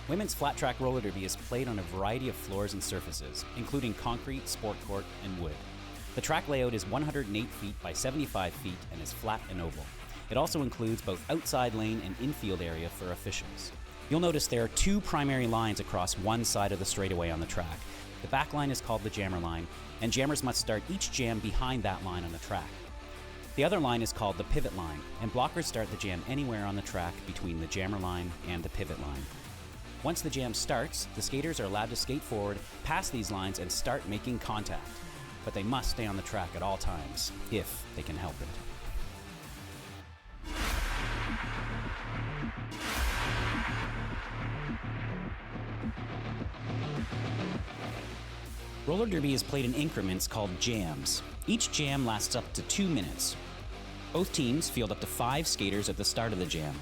Women's flat track roller derby is played on a variety of floors and surfaces, including concrete, sport court, and wood. The track layout is 108 feet by 75 feet and is flat and oval. It also includes both outside lane and infield area for officials. You'll notice there are two primary lines across one side of the straightaway on the track. The back line is called the jammer line, and jammers must start each jam behind that line on the track. The other line is called the pivot line, and blockers start the jam anywhere on the track between the jammer line and the pivot line. Once the jam starts, the skaters are allowed to skate forward, pass these lines, and start making contact. But they must stay on the track at all times, if they can help it. Roller derby is played in increments called jams. Each jam lasts up to 2 minutes. Both teams field up to 5 skaters at the start of the jam.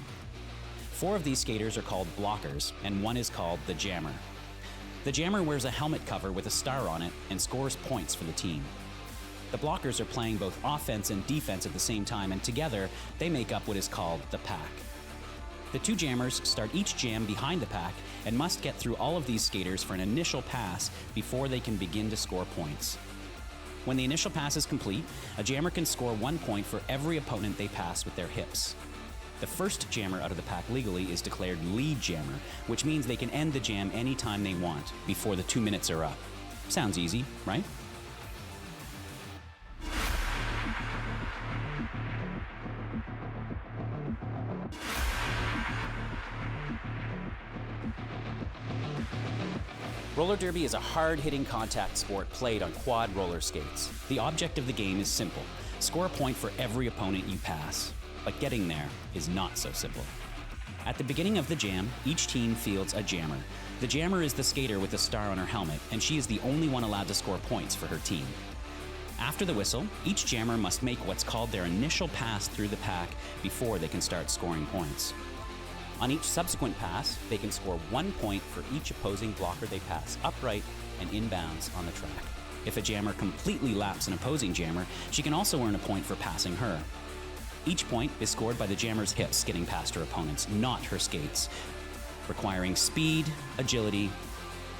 4 of these skaters are called blockers, and 1 is called the jammer. The jammer wears a helmet cover with a star on it and scores points for the team. The blockers are playing both offense and defense at the same time, and together they make up what is called the pack. The 2 jammers start each jam behind the pack and must get through all of these skaters for an initial pass before they can begin to score points. When the initial pass is complete, a jammer can score 1 point for every opponent they pass with their hips. The first jammer out of the pack legally is declared lead jammer, which means they can end the jam anytime they want, before the 2 minutes are up. Sounds easy, right? Roller derby is a hard-hitting contact sport played on quad roller skates. The object of the game is simple: score a point for every opponent you pass. But getting there is not so simple. At the beginning of the jam, each team fields a jammer. The jammer is the skater with the star on her helmet, and she is the only one allowed to score points for her team. After the whistle, each jammer must make what's called their initial pass through the pack before they can start scoring points. On each subsequent pass, they can score 1 point for each opposing blocker they pass upright and inbounds on the track. If a jammer completely laps an opposing jammer, she can also earn a point for passing her. Each point is scored by the jammer's hips getting past her opponents, not her skates, requiring speed, agility,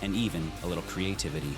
and even a little creativity.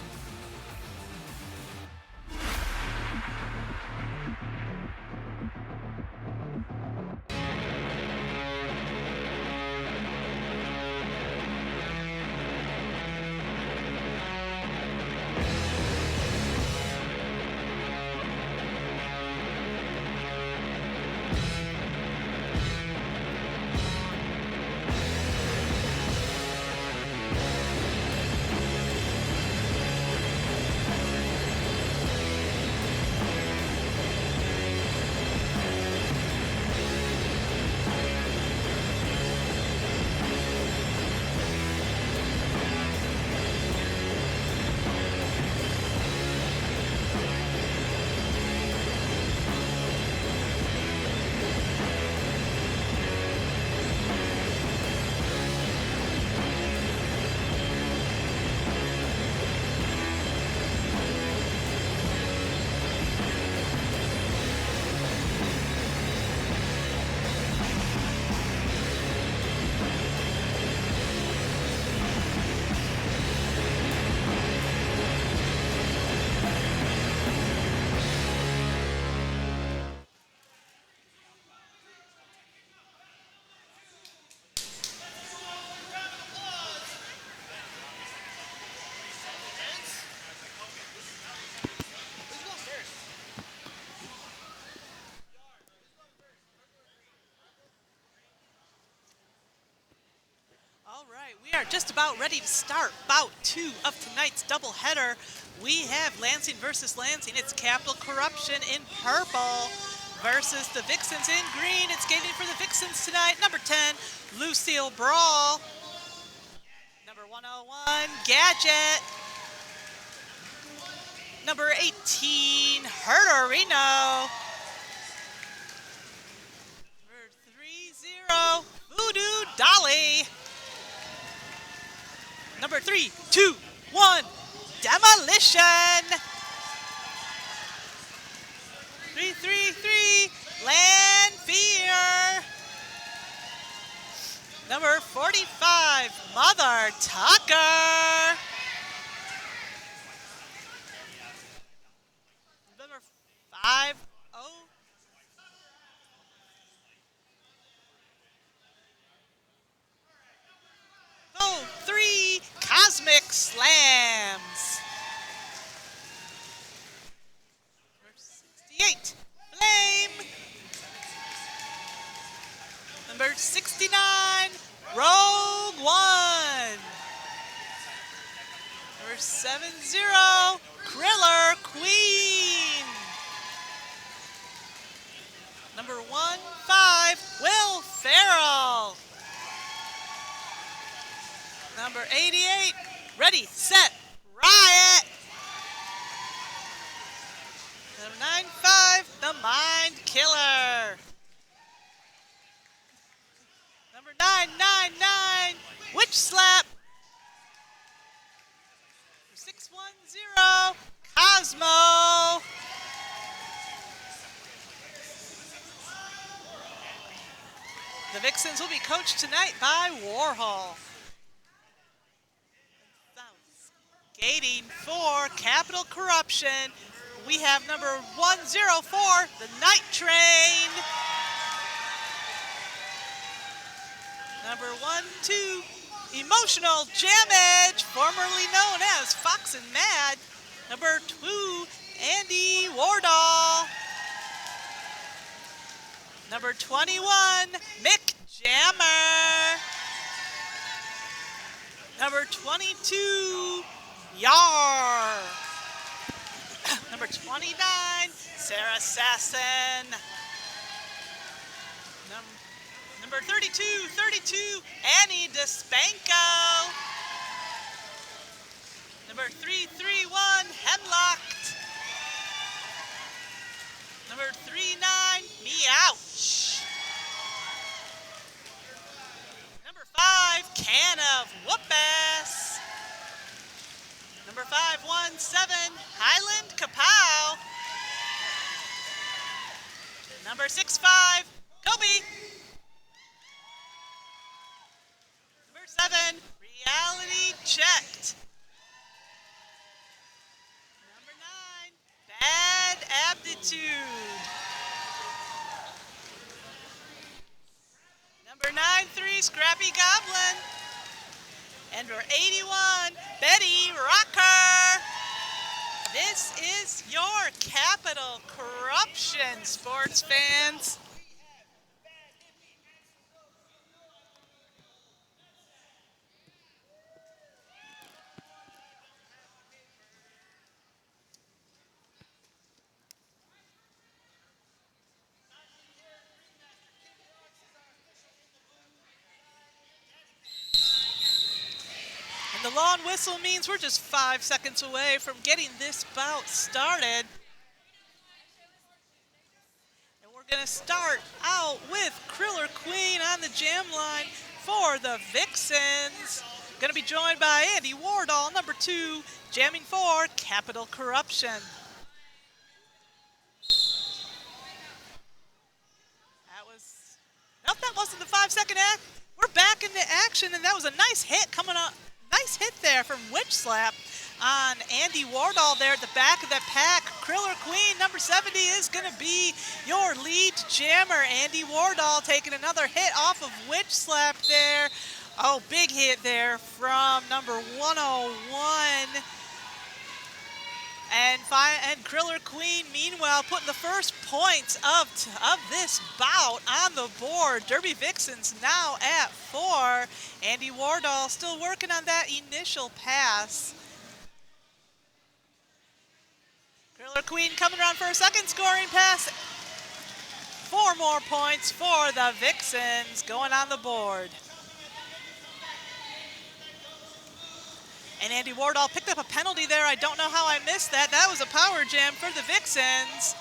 We are just about ready to start bout 2 of tonight's doubleheader. We have Lansing versus Lansing. It's Capital Corruption in purple versus the Vixens in green. It's skating for the Vixens tonight. Number 10, Lucille Brawl. Number 101, Gadget. Number 18, Hertorino. Number 30, 3, 2, 1. Demolition. 3, 3, 3. Lanphier. Number 45, Mother Tucker. Number 5, oh, 3, Cosmic Slams. Number 68, Flame. Number 69, Rogue One. Number 70, Kriller Queen. Number 15, Will Ferrell. Number 88, Ready, Set, Riot. Number 95, The Mind Killer. Number 999, Witch Slap. Number 610, Cosmo. The Vixens will be coached tonight by Warhol. Skating for Capital Corruption, we have number 104, the Night Train. Number 12, Emotional Jamage, formerly known as Fox and Mad. Number 2, Andy Wardall. Number 21, Mick Jammer. Number 22, Yar. Number 29, Sarah Sasson. Number 32, Annie DeSpanko. Number 331, Hemlocked. Number 39, Meouch. Number 5, Can of Whoop-Ass. Number 517, Highland Kapow. Number 65, Kobe. Number 7, Reality Checked. Number 9, Bad Aptitude. Number 93, Scrappy Goblin. And number 81, Betty Rocker. This is your Capital Corruption, sports fans. And the long whistle means we're just 5 seconds away from getting this bout started. And we're going to start out with Kriller Queen on the jam line for the Vixens. Going to be joined by Andy Wardall, number 2, jamming for Capital Corruption. Nope, that wasn't the 5-second act. We're back into action, and that was a nice hit coming up. Nice hit there from Witch Slap on Andy Wardall there at the back of the pack. Kriller Queen, number 70, is going to be your lead jammer. Andy Wardall taking another hit off of Witch Slap there. Oh, big hit there from number 101. And Kriller Queen, meanwhile, putting the first points of this bout on the board. Derby Vixens now at 4. Andy Wardall still working on that initial pass. Kriller Queen coming around for a second scoring pass. 4 more points for the Vixens going on the board. And Andy Wardall picked up a penalty there. I don't know how I missed that. That was a power jam for the Vixens.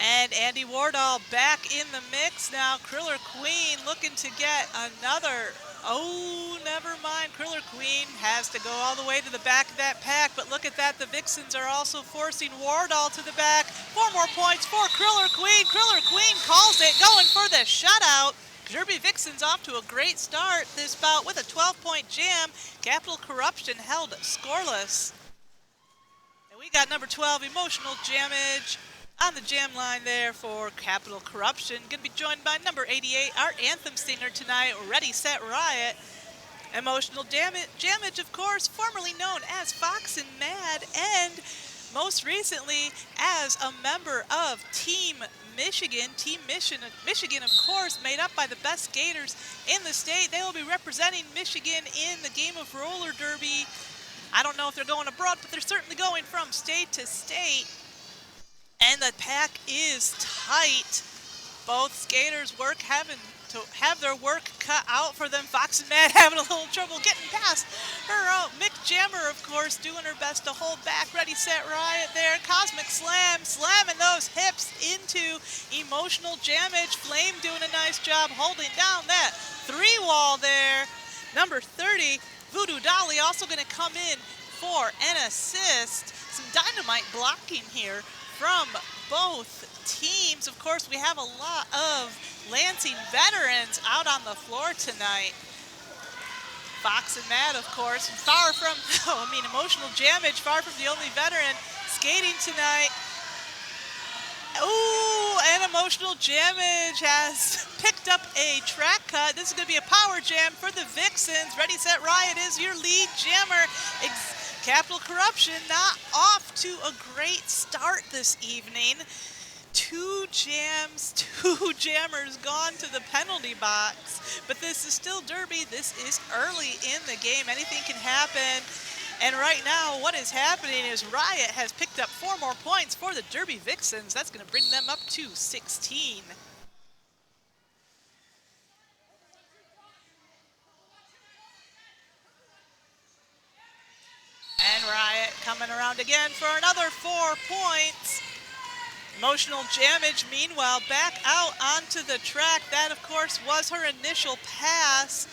And Andy Wardall back in the mix now. Kriller Queen looking to get another. Oh, never mind. Kriller Queen has to go all the way to the back of that pack. But look at that. The Vixens are also forcing Wardall to the back. 4 more points for Kriller Queen. Kriller Queen calls it, going for the shutout. Derby Vixens off to a great start this bout with a 12-point jam. Capital Corruption held scoreless. And we got number 12, Emotional Jamage, on the jam line there for Capital Corruption. Going to be joined by number 88, our anthem singer tonight, Ready, Set, Riot. Emotional Jamage, of course, formerly known as Fox and Mad, and most recently as a member of Team Michigan. Team Michigan, of course, made up by the best skaters in the state. They will be representing Michigan in the game of roller derby. I don't know if they're going abroad, but they're certainly going from state to state. And the pack is tight. Both skaters having to have their work cut out for them. Fox and Mad having a little trouble getting past her. Mick Jammer, of course, doing her best to hold back. Ready, Set, Riot there. Cosmic Slam, slamming those hips into Emotional Jamage. Flame doing a nice job holding down that 3-wall there. Number 30, Voodoo Dolly, also going to come in for an assist. Some dynamite blocking here from both teams. Of course, we have a lot of Lansing veterans out on the floor tonight. Fox and Mad, of course, far from, Emotional Jamage, far from the only veteran skating tonight. Ooh, and Emotional Jamage has picked up a track cut. This is going to be a power jam for the Vixens. Ready, Set, Riot is your lead jammer. Capital Corruption not off to a great start this evening. 2 jams, 2 jammers gone to the penalty box. But this is still derby. This is early in the game. Anything can happen. And right now, what is happening is Riot has picked up 4 more points for the Derby Vixens. That's going to bring them up to 16. And Riot coming around again for another 4 points. Emotional Jamage, meanwhile, back out onto the track. That, of course, was her initial pass.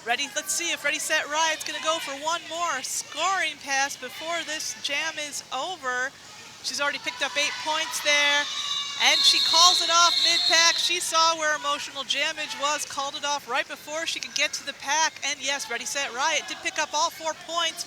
Let's see if Ready, Set, Riot's going to go for one more scoring pass before this jam is over. She's already picked up 8 points there. And she calls it off mid-pack. She saw where Emotional Jamage was, called it off right before she could get to the pack. And yes, Ready, Set, Riot did pick up all 4 points.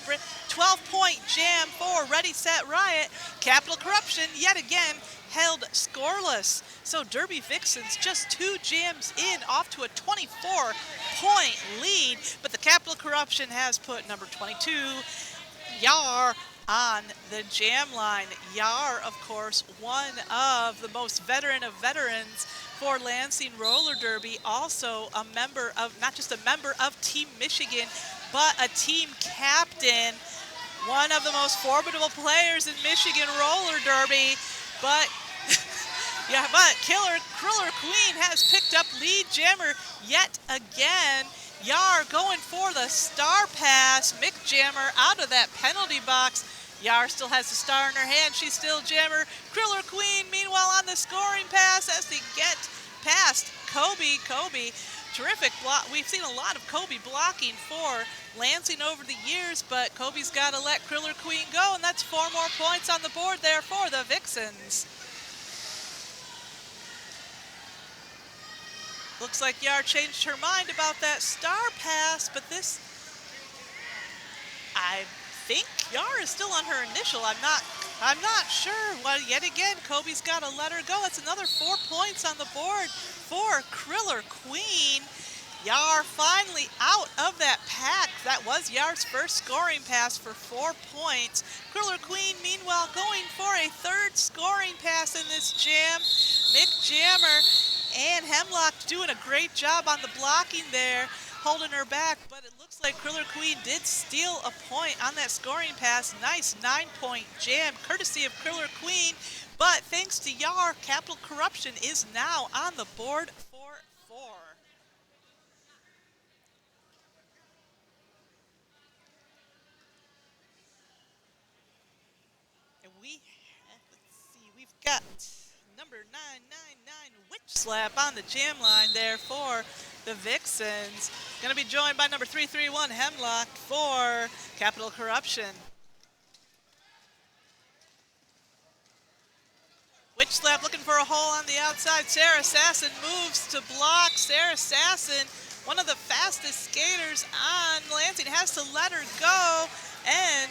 12-point jam for Ready, Set, Riot. Capital Corruption, yet again, held scoreless. So Derby Vixens just 2 jams in, off to a 24-point lead. But the Capital Corruption has put number 22, Yar, on the jam line. Yar, of course, one of the most veteran of veterans for Lansing Roller Derby, also a member of, not just a member of Team Michigan, but a team captain, one of the most formidable players in Michigan Roller Derby. But Kriller Queen has picked up lead jammer yet again. Yar going for the star pass. Mick Jammer out of that penalty box. Yar still has the star in her hand. She's still jammer. Kriller Queen, meanwhile, on the scoring pass as they get past Kobe. Terrific block. We've seen a lot of Kobe blocking for Lansing over the years, but Kobe's got to let Kriller Queen go, and that's 4 more points on the board there for the Vixens. Looks like Yar changed her mind about that star pass, but this, I think Yar is still on her initial. I'm not sure. Well, yet again, Kobe's got to let her go. That's another 4 points on the board for Kriller Queen. Yar finally out of that pack. That was Yar's first scoring pass for 4 points. Kriller Queen, meanwhile, going for a 3rd scoring pass in this jam. Mick Jammer and Hemlock doing a great job on the blocking there, holding her back, but it looks like Kriller Queen did steal a point on that scoring pass. Nice 9-point jam, courtesy of Kriller Queen, but thanks to Yar, Capital Corruption is now on the board for 4. And let's see, we've got number 999, Witch Slap on the jam line there for the Vixens. Going to be joined by number 331, Hemlock for Capital Corruption. Witch Slap looking for a hole on the outside. Sarah Sasson moves to block. Sarah Sasson, one of the fastest skaters on Lansing, has to let her go. And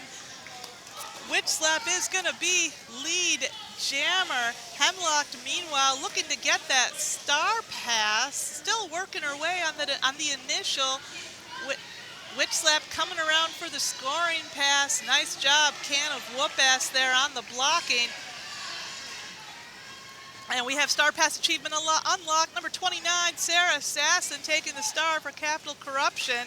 Witch Slap is going to be lead jammer. Hemlock, meanwhile, looking to get that star pass. Still working her way on the initial. Witch Slap coming around for the scoring pass. Nice job, Can of Whoop-Ass there on the blocking. And we have Star Pass Achievement unlocked. Number 29, Sarah Sasson taking the star for Capital Corruption.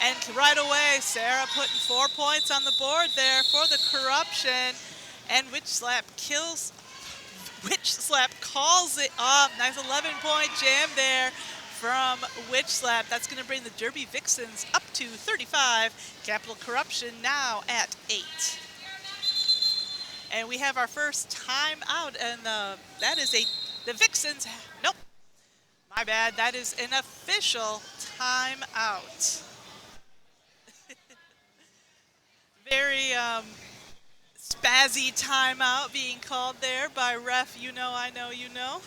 And right away, Sarah putting 4 points on the board there for the Corruption. And Witch Slap calls it up. Nice 11-point jam there from Witch Slap. That's going to bring the Derby Vixens up to 35. Capital Corruption now at 8. And we have our first time out, and that is the Vixens. Nope, my bad. That is an official timeout. Very spazzy timeout being called there by ref. You know, I know, you know.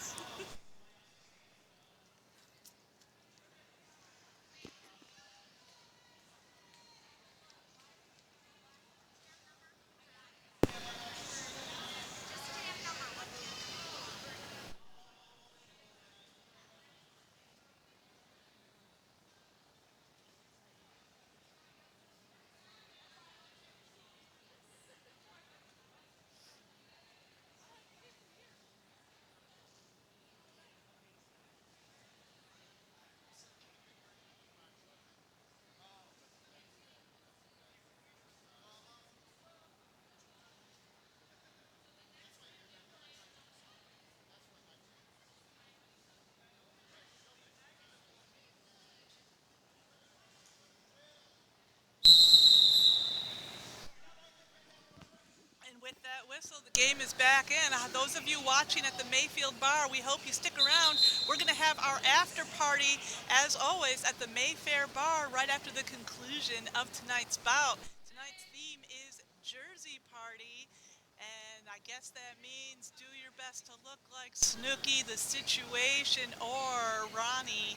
With that whistle, the game is back in. Those of you watching at the Mayfield Bar, we hope you stick around. We're going to have our after party, as always, at the Mayfair Bar right after the conclusion of tonight's bout. Tonight's theme is Jersey Party, and I guess that means do your best to look like Snooki, the Situation, or Ronnie,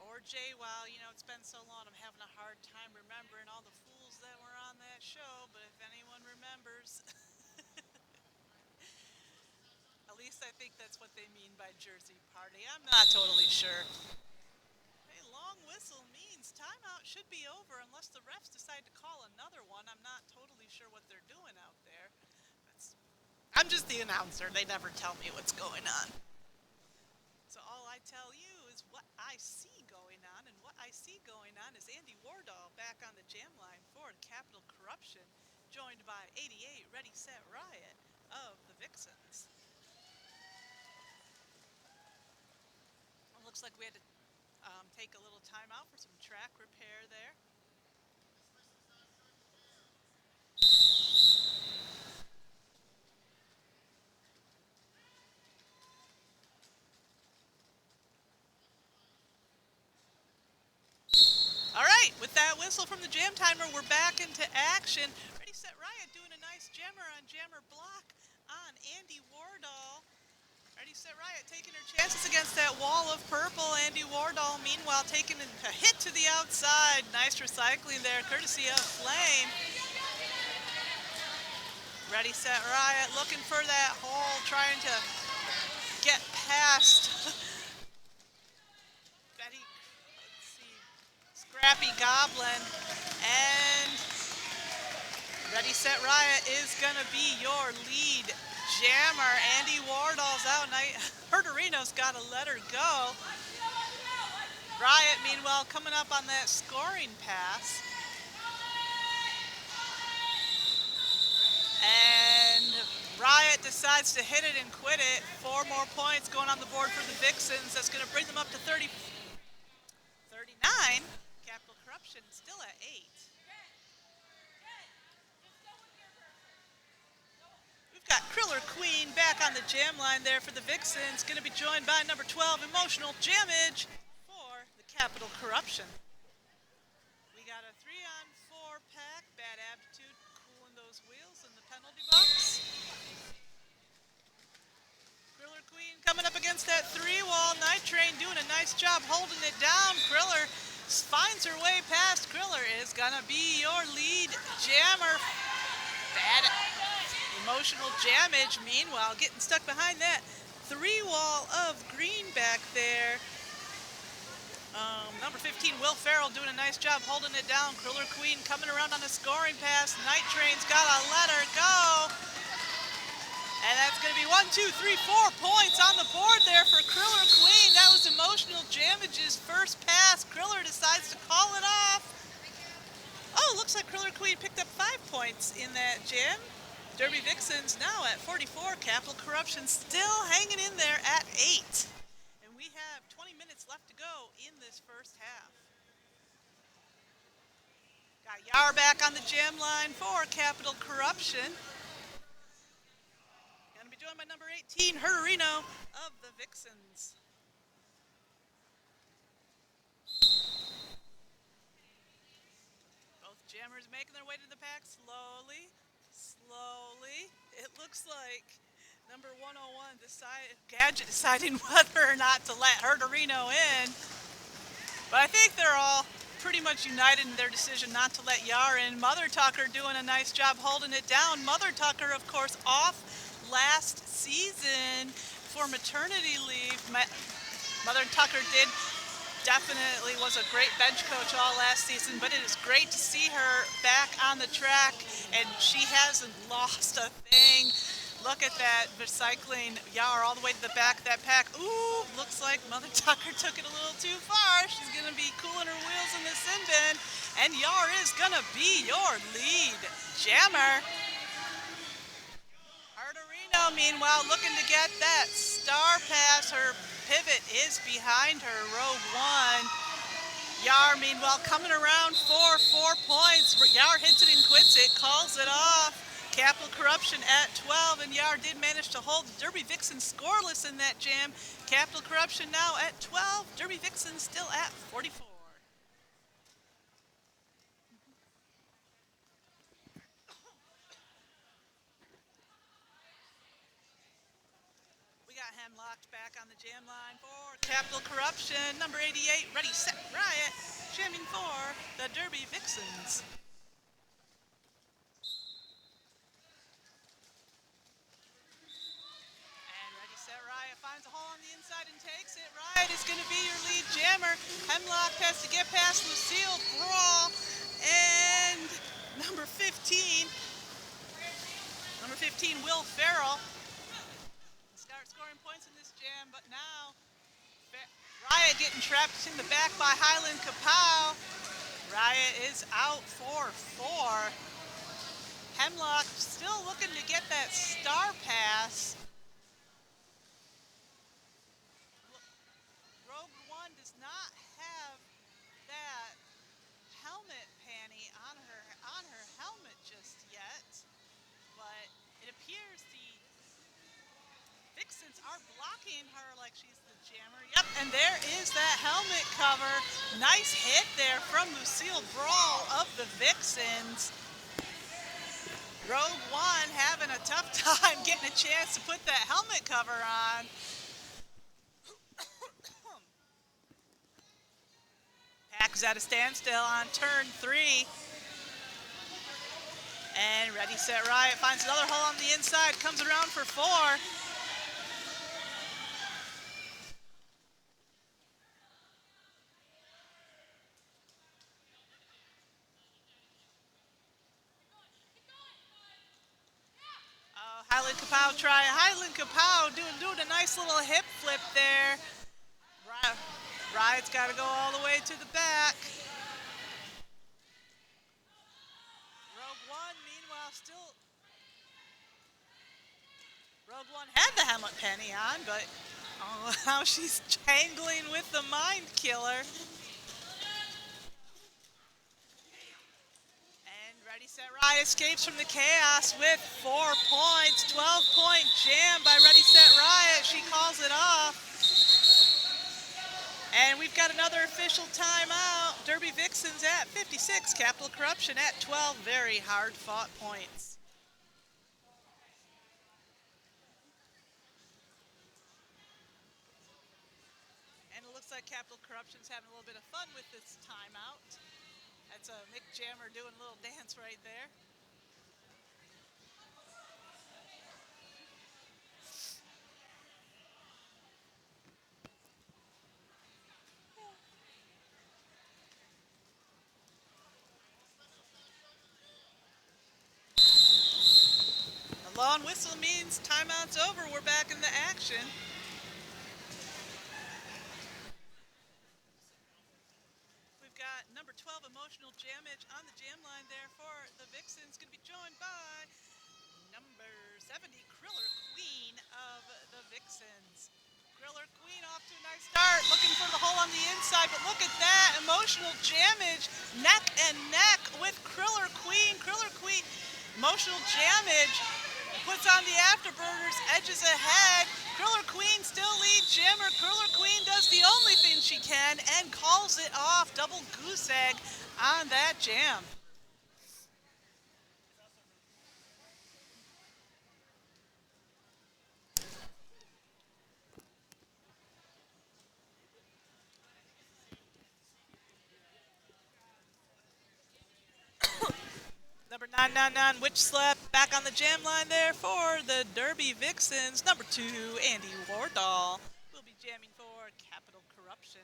or Jay. Wow, you know, it's been so long, I'm having a hard time remembering all the fools that were on that show, but if anyone remembers, at least I think that's what they mean by Jersey Party. I'm not totally sure. A long whistle means timeout should be over unless the refs decide to call another one. I'm not totally sure what they're doing out there. I'm just the announcer. They never tell me what's going on. So all I tell you is what I see going on, and what I see going on is Andy Wardall back on the jam line for Capital Corruption, joined by 88 Ready Set Riot of the Vixens. It looks like we had to take a little time out for some track repair there. All right, with that whistle from the jam timer, we're back into action. Ready, Set, Riot doing a nice jammer on jammer block on Andy Wardall. Ready, Set, Riot taking her chances against that wall of purple. Andy Wardall, meanwhile, taking a hit to the outside. Nice recycling there, courtesy of Flame. Ready, Set, Riot looking for that hole, trying to get past Betty. Scrappy Goblin, and Ready, Set, Riot is going to be your lead jammer. Andy Wardall's out. Herderino's got to let her go. Riot, meanwhile, coming up on that scoring pass. And Riot decides to hit it and quit it. 4 more points going on the board for the Vixens. That's going to bring them up to 39. Capital Corruption still at 8. We've Got Kriller Queen back on the jam line there for the Vixens. Going to be joined by number 12, Emotional Jamage, for the Capital Corruption. We got a 3-on-4 pack. Bad Aptitude cooling those wheels in the penalty box. Kriller Queen coming up against that 3-wall. Night Train doing a nice job holding it down. Kriller finds her way past. Kriller is going to be your lead jammer. Bad Emotional Jamage, meanwhile, getting stuck behind that 3-wall of green back there. Number 15, Will Farrell, doing a nice job holding it down. Kriller Queen coming around on a scoring pass. Night Train's got to let her go. And that's going to be 1, 2, 3, 4 points on the board there for Kriller Queen. That was Emotional Jamage's first pass. Kriller decides to call it off. Oh, looks like Kriller Queen picked up 5 points in that jam. Derby Vixens now at 44. Capital Corruption still hanging in there at 8. And we have 20 minutes left to go in this first half. Got Yar back on the jam line for Capital Corruption. Going to be joined by number 18, Herderino of the Vixens. Both jammers making their way to the pack slowly. It looks like number 101 Gadget deciding whether or not to let Herderino in. But I think they're all pretty much united in their decision not to let Yar in. Mother Tucker doing a nice job holding it down. Mother Tucker, of course, off last season for maternity leave. Mother Tucker definitely was a great bench coach all last season, but it is great to see her back on the track, and she hasn't lost a thing. Look at that, recycling Yar all the way to the back of that pack. Ooh, looks like Mother Tucker took it a little too far. She's going to be cooling her wheels in the sin bin, and Yar is going to be your lead jammer. Herderino, meanwhile, looking to get that star pass. Her pivot is behind her, row 1. Yar, meanwhile, coming around for 4 points. Yar hits it and quits it, calls it off. Capital Corruption at 12, and Yar did manage to hold Derby Vixen scoreless in that jam. Capital Corruption now at 12, Derby Vixen still at 44. We got Hemlocked back on the jam line for Capital Corruption. Number 88, Ready, Set, Riot, jamming for the Derby Vixens. Finds a hole on the inside and takes it. Riot is going to be your lead jammer. Hemlock has to get past Lucille Brawl. And number 15, Will Farrell. Start scoring points in this jam, but now Riot getting trapped in the back by Highland Kapow. Riot is out for 4. Hemlock still looking to get that star pass. Not have that helmet panty on her helmet just yet, but it appears the Vixens are blocking her like she's the jammer. Yep, and there is that helmet cover. Nice hit there from Lucille Brawl of the Vixens. Rogue One having a tough time getting a chance to put that helmet cover on. Pack is at a standstill on turn 3. And Ready, Set, Riot finds another hole on the inside, comes around for 4. Oh, Highland Kapow try. Highland Kapow doing a nice little hip flip there. Riot's got to go all the way to the back. Rogue One, meanwhile, still... Rogue One had the helmet penny on, but oh, how she's tangling with the Mind Killer. And Ready, Set Riot escapes from the chaos with 4 points. 12-point jam by Ready Set Riot. She calls it off. And we've got another official timeout. Derby Vixens at 56, Capital Corruption at 12. Very hard fought points. And it looks like Capital Corruption's having a little bit of fun with this timeout. That's a Mick Jammer doing a little dance right there. A long whistle means timeout's over. We're back in the action. We've got number 12, Emotional Jamage, on the jam line there for the Vixens. Going to be joined by number 70, Kriller Queen of the Vixens. Kriller Queen off to a nice start, looking for the hole on the inside, but look at that. Emotional Jamage, neck and neck with Kriller Queen. Kriller Queen, Emotional Jamage puts on the afterburners, edges ahead. Kriller Queen still leads Jammer. Kriller Queen does the only thing she can and calls it off. Double goose egg on that jam. Number 999, Witch Slap, back on the jam line there for the Derby Vixens. Number 2, Andy Wardall will be jamming for Capital Corruption.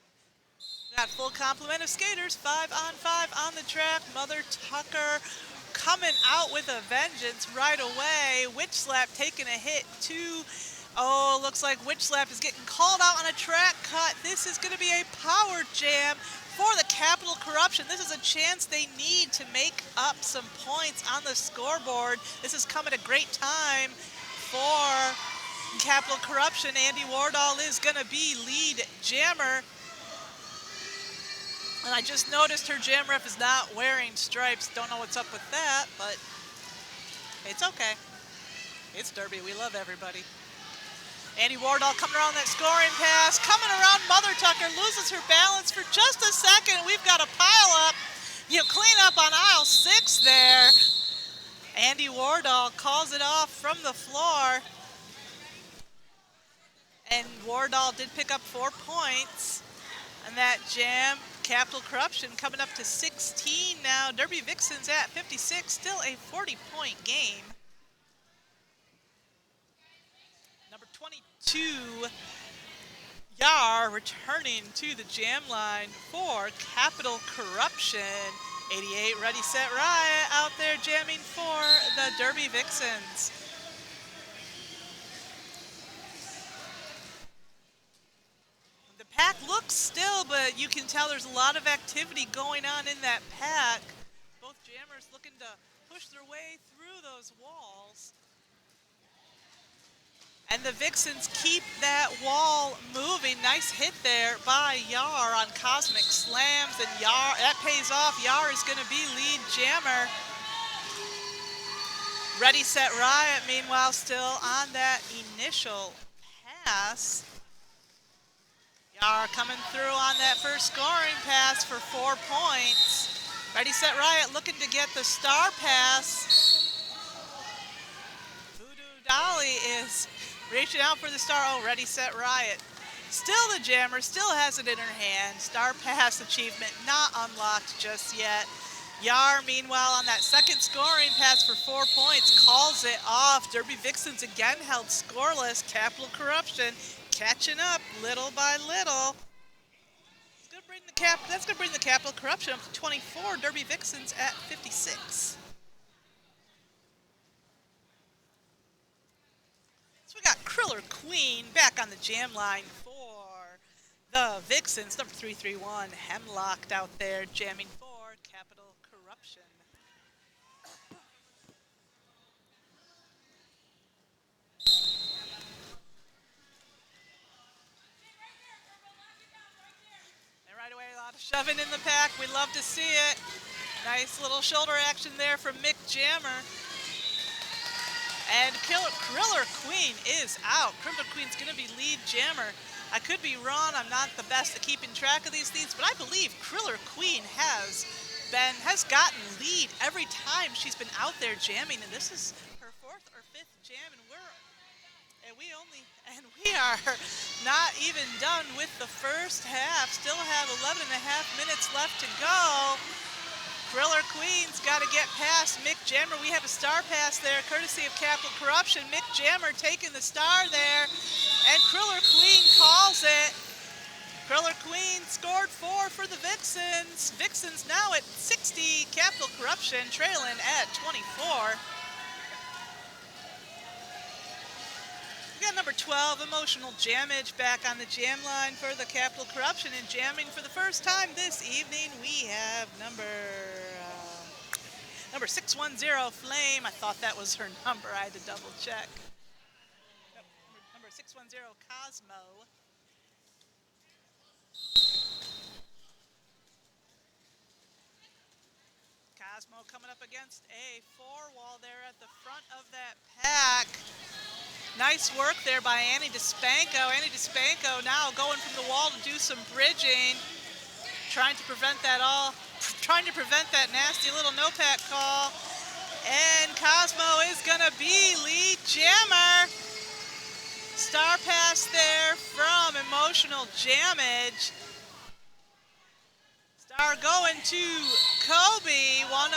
Got full complement of skaters, 5-on-5 on the track. Mother Tucker coming out with a vengeance right away. Witch Slap taking a hit too. Oh, looks like Witch Slap is getting called out on a track cut. This is going to be a power jam for the Capital Corruption. This is a chance they need to make up some points on the scoreboard. This has come at a great time for Capital Corruption. Andy Wardall is going to be lead jammer. And I just noticed her jam ref is not wearing stripes. Don't know what's up with that, but it's okay. It's Derby. We love everybody. Andy Wardall coming around that scoring pass, coming around Mother Tucker, loses her balance for just a second. We've got a pile up, clean up on aisle 6 there. Andy Wardall calls it off from the floor. And Wardall did pick up 4 points. And that jam, Capital Corruption coming up to 16 now. Derby Vixens at 56, still a 40-point game. Number 22, Yar returning to the jam line for Capital Corruption. 88, Ready Set Riot out there jamming for the Derby Vixens. The pack looks still, but you can tell there's a lot of activity going on in that pack. Both jammers looking to push their way through those walls. And the Vixens keep that wall moving. Nice hit there by Yar on Cosmic Slams. And Yar, that pays off. Yar is going to be lead jammer. Ready Set Riot, meanwhile, still on that initial pass. Yar coming through on that first scoring pass for 4 points. Ready Set Riot looking to get the star pass. Voodoo Dolly is reaching out for the star. Oh, Ready Set Riot. Still the jammer, still has it in her hand. Star pass achievement not unlocked just yet. Yar, meanwhile, on that second scoring pass for 4 points, calls it off. Derby Vixens again held scoreless. Capital Corruption catching up little by little. That's gonna bring the Capital Corruption up to 24. Derby Vixens at 56. So we got Kriller Queen back on the jam line for the Vixens. Number 331, Hemlocked out there jamming for Capital Corruption. Right away, a lot of shoving in the pack. We love to see it. Nice little shoulder action there from Mick Jammer. And Kriller Queen is out. Kriller Queen's going to be lead jammer. I could be wrong. I'm not the best at keeping track of these things, but I believe Kriller Queen has gotten lead every time she's been out there jamming, and this is her 4th or 5th jam, and we are not even done with the first half. Still have 11 and a half minutes left to go. Kriller Queen's got to get past Mick Jammer. We have a star pass there, courtesy of Capital Corruption. Mick Jammer taking the star there, and Kriller Queen calls it. Kriller Queen scored 4 for the Vixens. Vixens now at 60, Capital Corruption trailing at 24. We got number 12, Emotional Jammage, back on the jam line for the Capital Corruption, and jamming for the first time this evening. We have number 610, Flame. I thought that was her number. I had to double check. Nope, number 610, Cosmo. Cosmo coming up against a 4-wall there at the front of that pack. Nice work there by Annie DeSpanco. Annie DeSpanco now going from the wall to do some bridging, trying to prevent that nasty little no-pack call. And Cosmo is gonna be lead jammer. Star pass there from Emotional Jammage. Star going to Kobe, one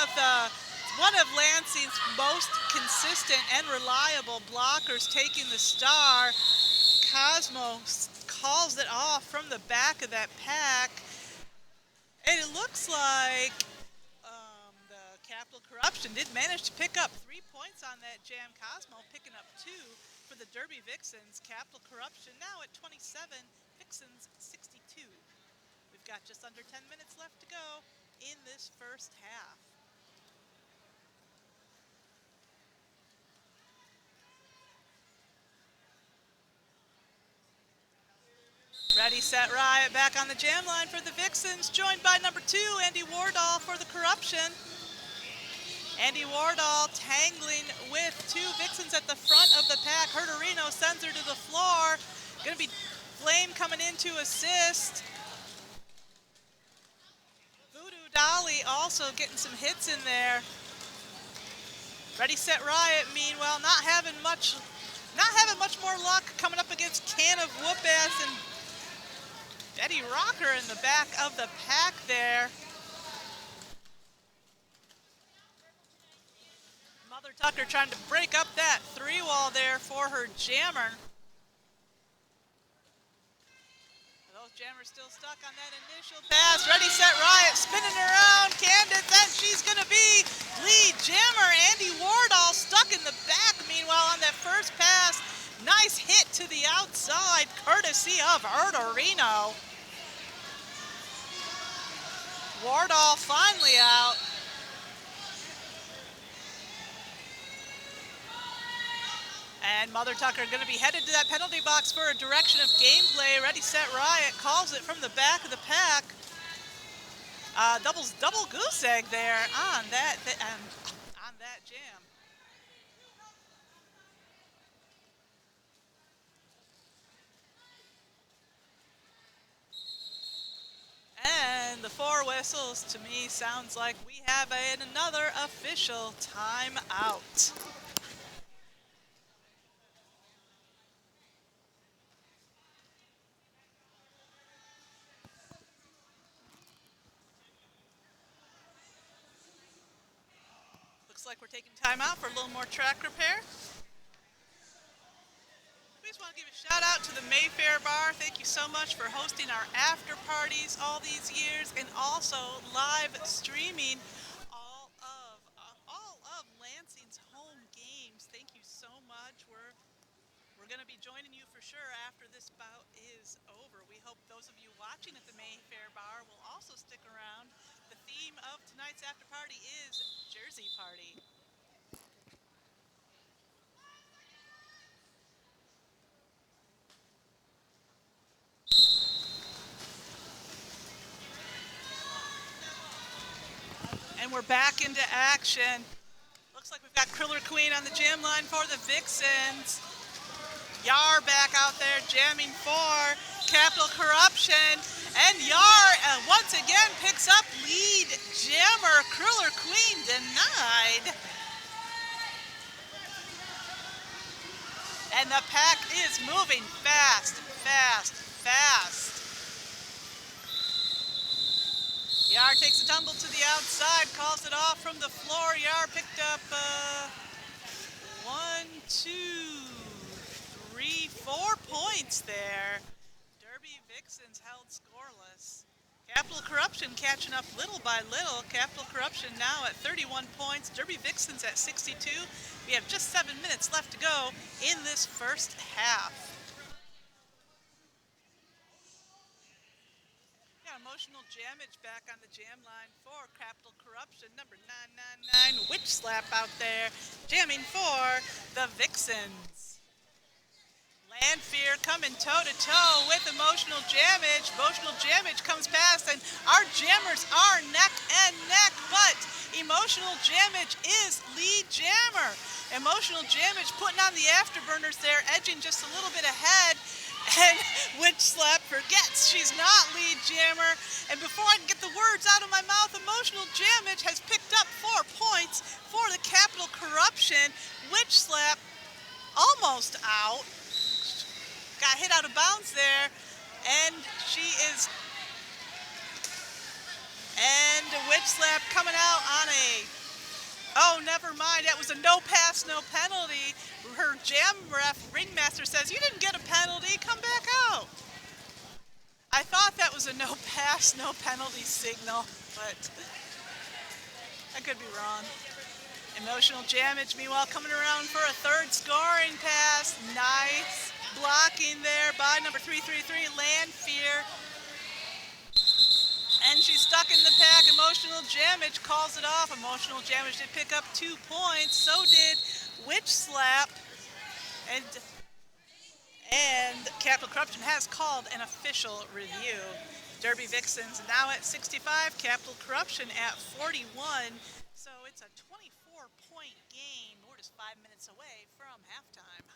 of Lansing's most consistent and reliable blockers, taking the star. Cosmo calls it off from the back of that pack. And it looks like the Capital Corruption did manage to pick up 3 points on that jam. Cosmo picking up 2 for the Derby Vixens. Capital Corruption now at 27, Vixens 62. We've got just under 10 minutes left to go in this first half. Ready, set, riot, back on the jam line for the Vixens, joined by number 2, Andy Wardall for the Corruption. Andy Wardall tangling with 2 Vixens at the front of the pack. Herderino sends her to the floor. Gonna be Flame coming in to assist. Voodoo Dolly also getting some hits in there. Ready, set, riot, meanwhile, not having much more luck coming up against Can of Whoop-Ass and Betty Rocker in the back of the pack there. Mother Tucker trying to break up that 3-wall there for her jammer. Those jammers still stuck on that initial pass. Ready, set, riot, spinning around Candace, and she's gonna be lead jammer. Andy Wardall stuck in the back, meanwhile, on that first pass. Nice hit to the outside, courtesy of Herderino. Wardall finally out. And Mother Tucker going to be headed to that penalty box for a direction of gameplay. Ready, set, riot calls it from the back of the pack. Double goose egg there on that jam. And the 4 whistles to me sounds like we have another official timeout. Looks like we're taking time out for a little more track repair. We just want to give a shout out to the Mayfair Bar. Thank you so much for hosting our after parties all these years, and also live streaming all of Lansing's home games. Thank you so much. We're going to be joining you for sure after this bout is over. We hope those of you watching at the Mayfair Bar will also stick around. The theme of tonight's after party is Jersey Party. And And we're back into action. Looks like we've got Kriller Queen on the jam line for the Vixens. Yar back out there jamming for Capital Corruption. And Yar once again picks up lead jammer. Kriller Queen denied. And the pack is moving fast, fast, fast. Yar takes a tumble to the outside, calls it off from the floor. Yar picked up 1, 2, 3, 4 points there. Derby Vixens held scoreless. Capital Corruption catching up little by little. Capital Corruption now at 31 points. Derby Vixens at 62. We have just 7 minutes left to go in this first half. Got Emotional Jammage back on the jam line for Capital Corruption. Number 999, Witch Slap out there, jamming for the Vixens. Landfear coming toe-to-toe with Emotional Jammage. Emotional Jammage comes past, and our jammers are neck and neck, but Emotional Jammage is lead jammer. Emotional Jammage putting on the afterburners there, edging just a little bit ahead, and Witch Slap forgets she's not lead jammer. And before I can get the words out of my mouth, Emotional Jammage has picked up 4 points for the Capital Corruption. Witch Slap almost out. Got hit out of bounds there, and she is, and Witch Slap coming out on a, oh, never mind, that was a no pass, no penalty. Her jam ref, ringmaster, says, you didn't get a penalty, come back out. I thought that was a no pass, no penalty signal, but I could be wrong. Emotional Jammage, meanwhile, coming around for a third scoring pass. Nice blocking there by number 333, Landfear. And she's stuck in the pack. Emotional Jammage calls it off. Emotional Jammage did pick up 2 points. So did Witch Slap. And Capital Corruption has called an official review. Derby Vixens now at 65. Capital Corruption at 41. So it's a 24-point game. We're just 5 minutes away from halftime.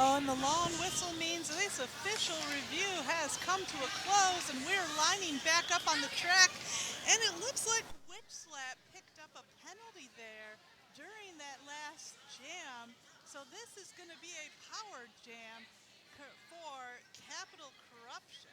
Oh, and the long whistle means this official review has come to a close, and we're lining back up on the track. And it looks like Witch Slap picked up a penalty there during that last jam. So this is going to be a power jam for Capital Corruption.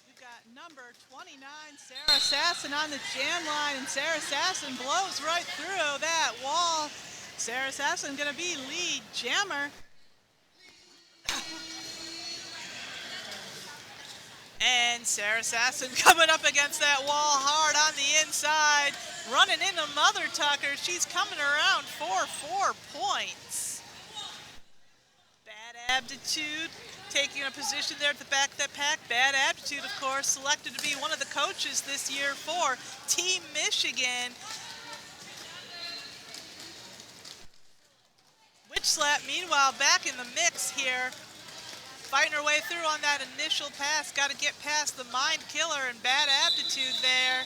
We've got number 29, Sarah Sasson on the jam line, and Sarah Sasson blows right through that wall. Sarah Sasson going to be lead jammer. And Sarah Sasson coming up against that wall hard on the inside, running into Mother Tucker. She's coming around for 4 points. Bad Aptitude taking a position there at the back of that pack. Bad Aptitude, of course, selected to be one of the coaches this year for Team Michigan. Witch Slap, meanwhile, back in the mix here. Fighting her way through on that initial pass. Got to get past the Mind Killer and Bad Aptitude there.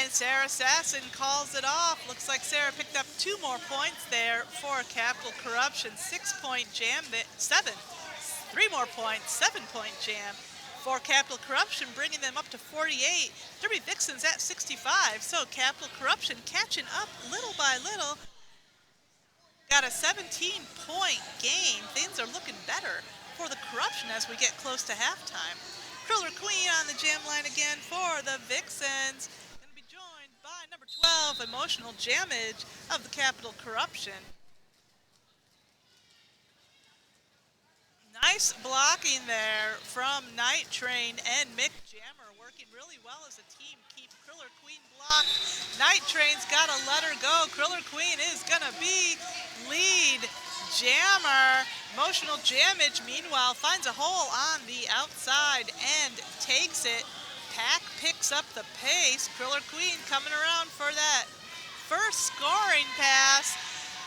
And Sarah Sasson calls it off. Looks like Sarah picked up 2 more points there for Capital Corruption. 6-point jam, 3 more points, 7-point jam for Capital Corruption, bringing them up to 48. Derby Vixens at 65. So Capital Corruption catching up little by little. Got a 17-point game. Things are looking better for the Corruption as we get close to halftime. Kriller Queen on the jam line again for the Vixens. Going to be joined by number 12, Emotional Jamage of the Capital Corruption. Nice blocking there from Night Train and Mick Jammer, working really well as a team. Keep Kriller Queen blocked. Night Train's got to let her go. Kriller Queen is going to be lead jammer. Emotional Jamage, meanwhile, finds a hole on the outside and takes it. Pack picks up the pace. Kriller Queen coming around for that first scoring pass.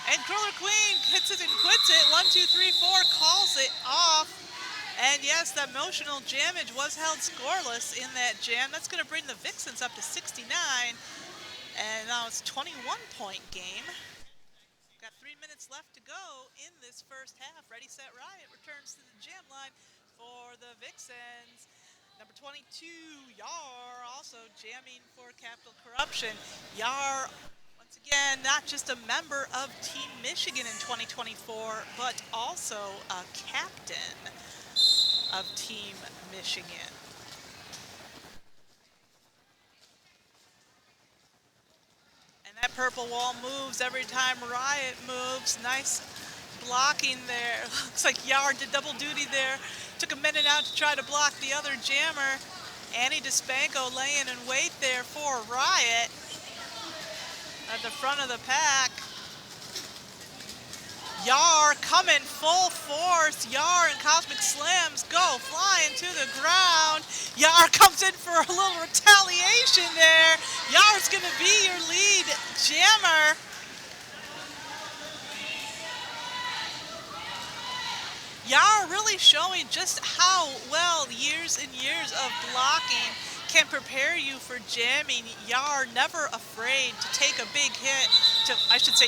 And Kriller Queen hits it and quits it. 1, 2, 3, 4 calls it off. And yes, the Emotional Jamage was held scoreless in that jam. That's going to bring the Vixens up to 69. And now it's a 21-point game. Got 3 minutes left to go in this first half. Ready, Set, Riot returns to the jam line for the Vixens. Number 22, Yar, also jamming for Capital Corruption. Yar, once again, not just a member of Team Michigan in 2024, but also a captain of Team Michigan. And that purple wall moves every time Riot moves. Nice blocking there. Looks like Yar did double duty there. Took a minute out to try to block the other jammer. Annie DeSpanko laying in wait there for Riot at the front of the pack. Yar coming full force. Yar and Cosmic Slams go flying to the ground. Yar comes in for a little retaliation there. Yar's going to be your lead jammer. Yar really showing just how well years and years of blocking can prepare you for jamming. Yar never afraid to take a big hit,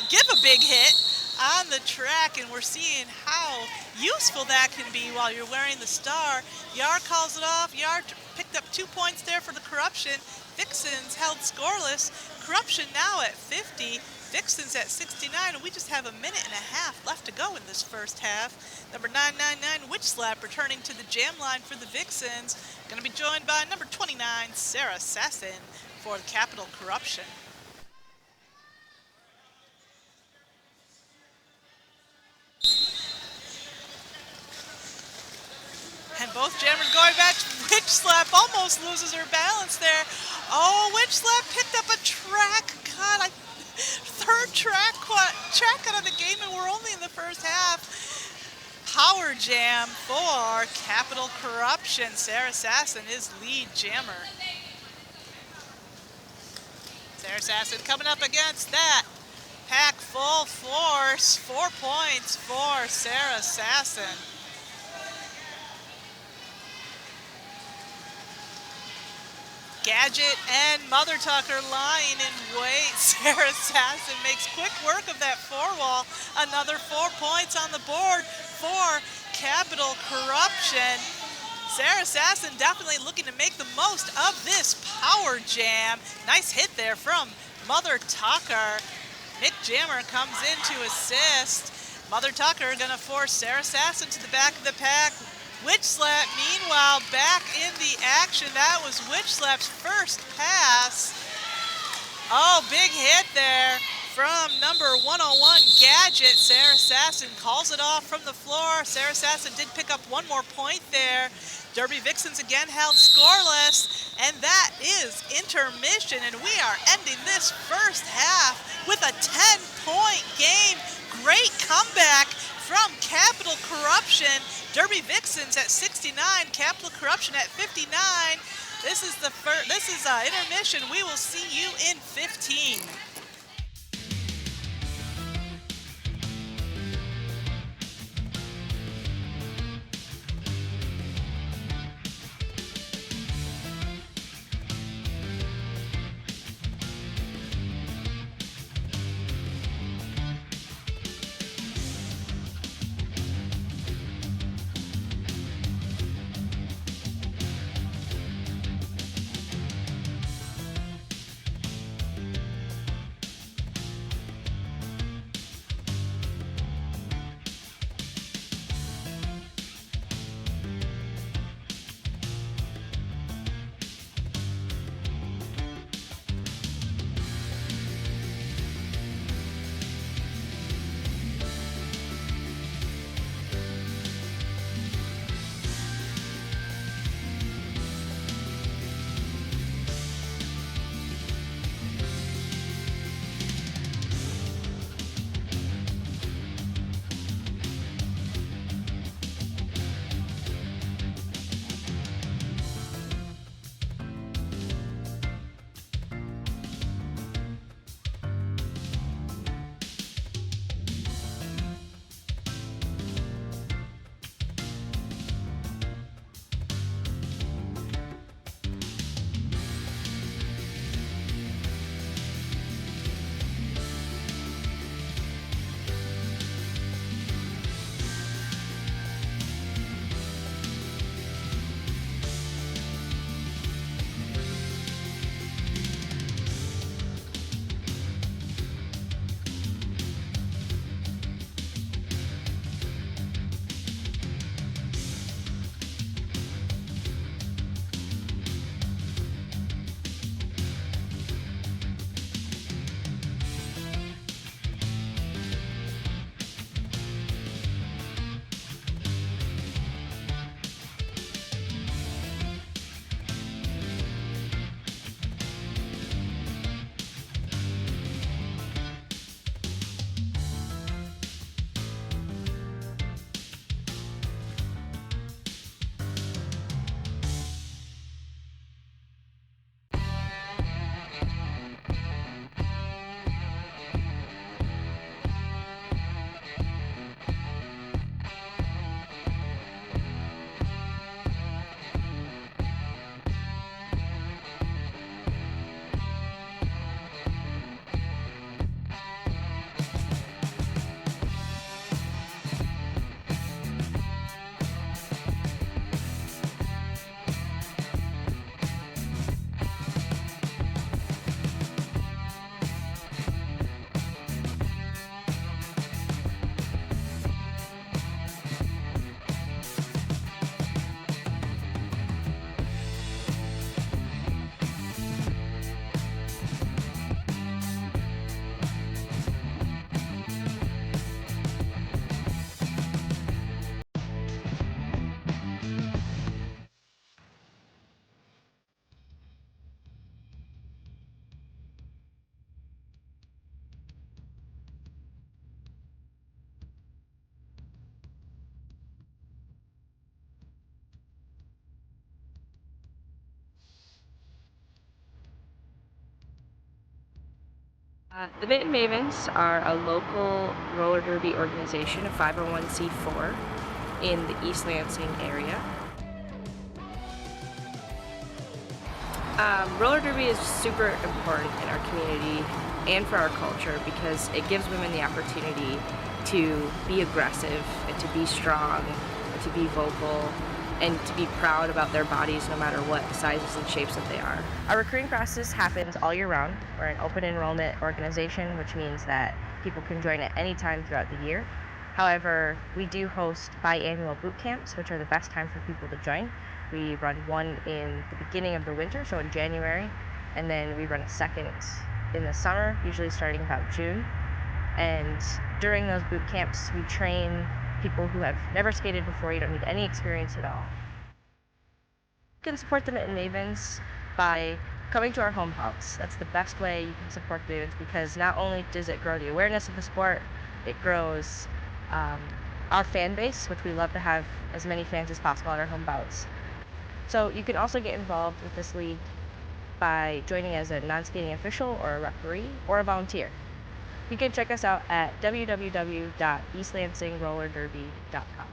give a big hit on the track, and we're seeing how useful that can be while you're wearing the star. Yar calls it off. Yar picked up 2 points there for the Corruption. Vixens held scoreless. Corruption now at 50. Vixens at 69, and we just have a minute and a half left to go in this first half. Number 999, Witch Slap, returning to the jam line for the Vixens. Going to be joined by number 29, Sarah Sasson, for the Capital Corruption. And both jammers going back. Witch Slap almost loses her balance there. Oh, Witch Slap picked up a track cut. Third track cut of the game, and we're only in the first half. Power jam for Capital Corruption. Sarah Sasson is lead jammer. Sarah Sasson coming up against that pack full force. 4 points for Sarah Sasson. Gadget and Mother Tucker lying in wait. Sarah Sasson makes quick work of that four-wall. Another 4 points on the board for Capital Corruption. Sarah Sasson definitely looking to make the most of this power jam. Nice hit there from Mother Tucker. Nick Jammer comes in to assist. Mother Tucker gonna force Sarah Sasson to the back of the pack. Witch Slap, meanwhile, back in the action. That was Witch Slap's first pass. Oh, big hit there from number 101, Gadget. Sarah Sasson calls it off from the floor. Sarah Sasson did pick up one more point there. Derby Vixens again held scoreless, and that is intermission, and we are ending this first half with a 10-point game. Great comeback from Capital Corruption. Derby Vixens at 69, Capital Corruption at 59. This is intermission. We will see you in 15. The Mitten Mavens are a local roller derby organization, a 501c4 in the East Lansing area. Roller derby is super important in our community and for our culture because it gives women the opportunity to be aggressive and to be strong and to be vocal and to be proud about their bodies no matter what sizes and shapes that they are. Our recruiting process happens all year round. We're an open enrollment organization, which means that people can join at any time throughout the year. However, we do host biannual boot camps, which are the best time for people to join. We run one in the beginning of the winter, so in January, and then we run a second in the summer, usually starting about June. And during those boot camps, we train people who have never skated before. You don't need any experience at all. You can support them at Mavens by coming to our home house. That's the best way you can support Mavens because not only does it grow the awareness of the sport, it grows our fan base, which we love to have as many fans as possible at our home bouts. So you can also get involved with this league by joining as a non-skating official or a referee or a volunteer. You can check us out at www.eastlansingrollerderby.com.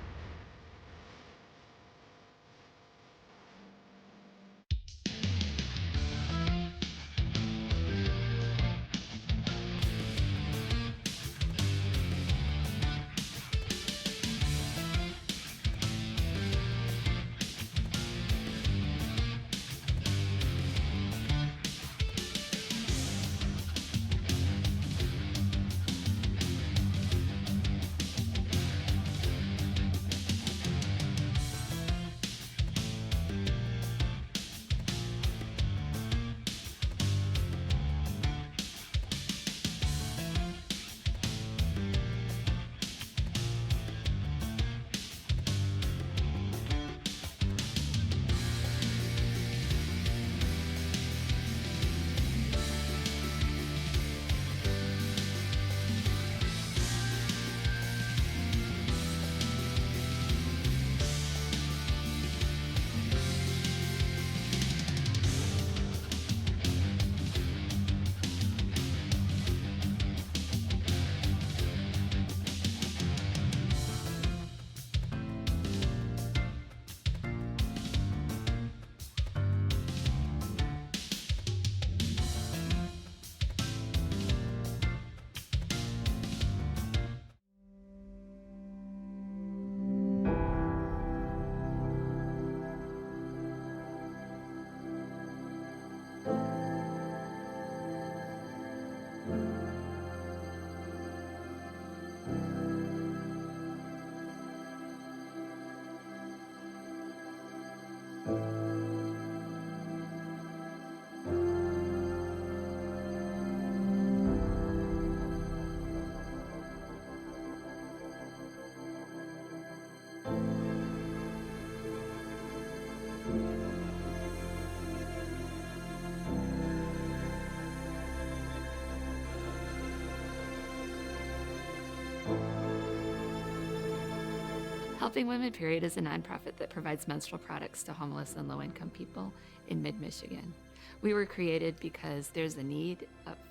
Helping Women Period is a nonprofit that provides menstrual products to homeless and low-income people in mid-Michigan. We were created because there's a need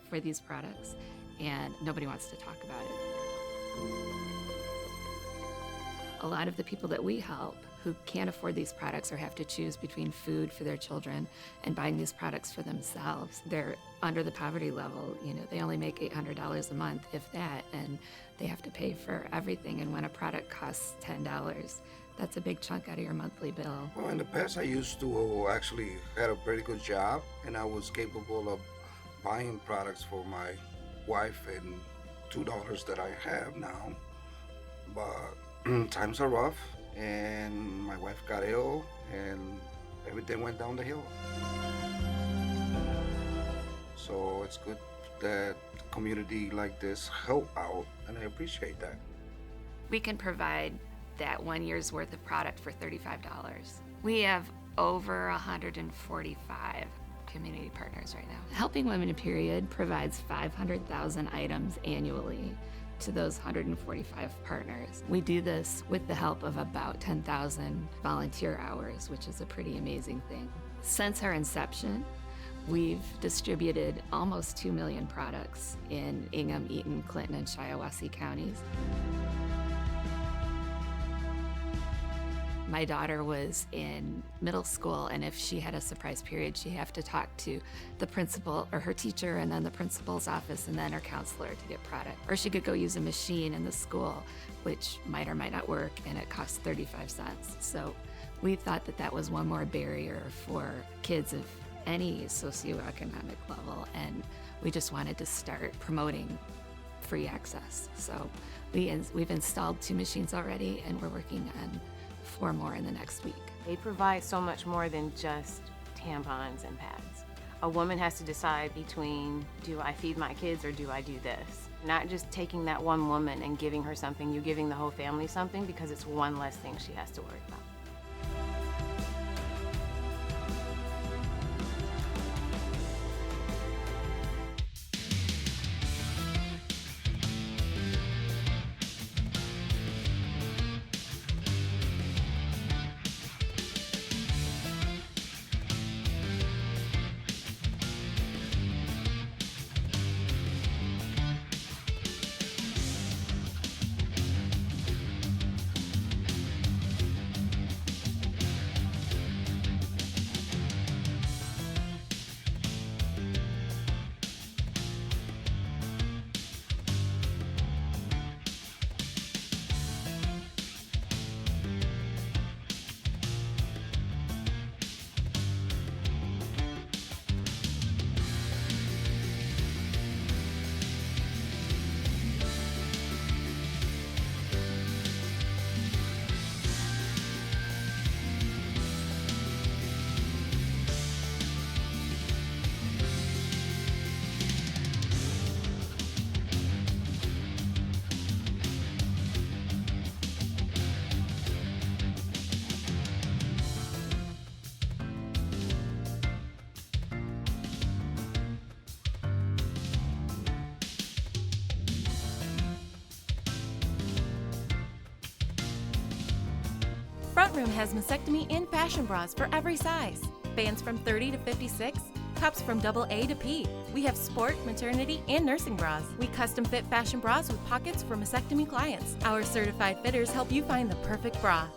for these products and nobody wants to talk about it. A lot of the people that we help who can't afford these products or have to choose between food for their children and buying these products for themselves, they're under the poverty level. You know, they only make $800 a month, if that, and they have to pay for everything. And when a product costs $10, that's a big chunk out of your monthly bill. Well, in the past, I used to actually had a very good job, and I was capable of buying products for my wife and $2 that I have now. But times are rough, and my wife got ill, and everything went down the hill. So it's good that community like this help out, and I appreciate that. We can provide that 1 year's worth of product for $35. We have over 145 community partners right now. Helping Women Period provides 500,000 items annually to those 145 partners. We do this with the help of about 10,000 volunteer hours, which is a pretty amazing thing. Since our inception, we've distributed almost 2 million products in Ingham, Eaton, Clinton, and Shiawassee counties. My daughter was in middle school, and if she had a surprise period, she'd have to talk to the principal or her teacher, and then the principal's office, and then her counselor to get product. Or she could go use a machine in the school, which might or might not work, and it costs 35 cents. So we thought that that was one more barrier for kids of any socioeconomic level, and we just wanted to start promoting free access. So we've installed 2 machines already, and we're working on 4 more in the next week. They provide so much more than just tampons and pads. A woman has to decide between, do I feed my kids or do I do this? Not just taking that one woman and giving her something, you're giving the whole family something, because it's one less thing she has to worry about. Front Room has mastectomy and fashion bras for every size. Bands from 30 to 56, cups from AA to P. We have sport, maternity, and nursing bras. We custom fit fashion bras with pockets for mastectomy clients. Our certified fitters help you find the perfect bra.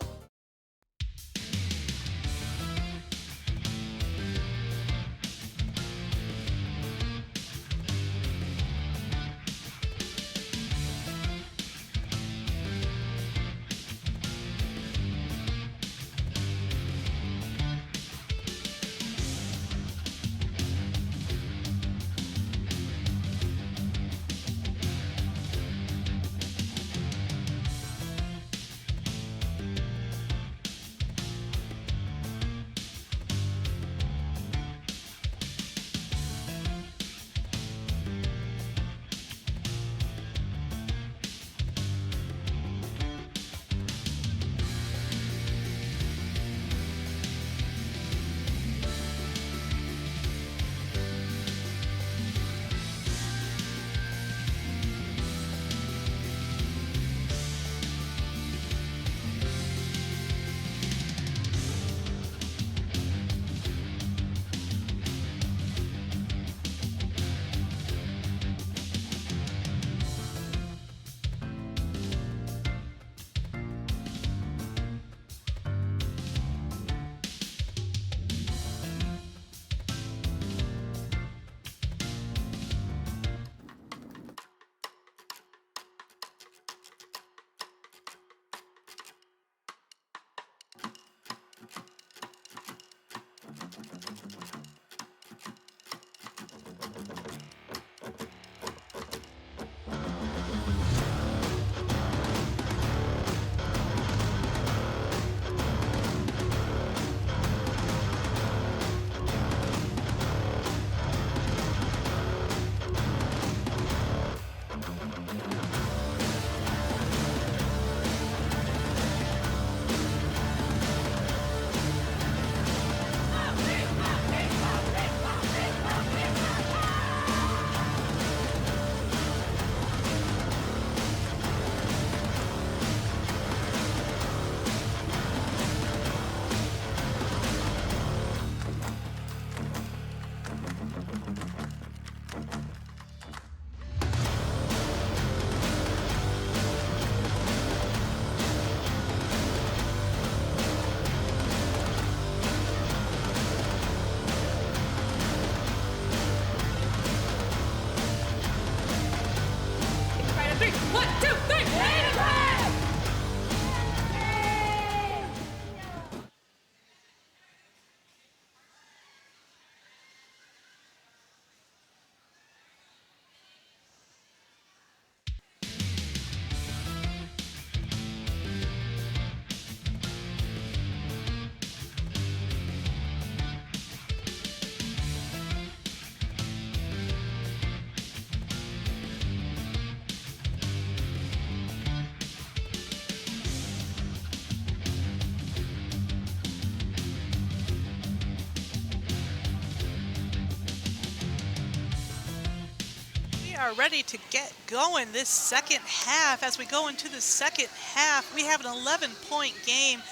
We are ready to get going this second half. As we go into the second half, we have an 11-point game.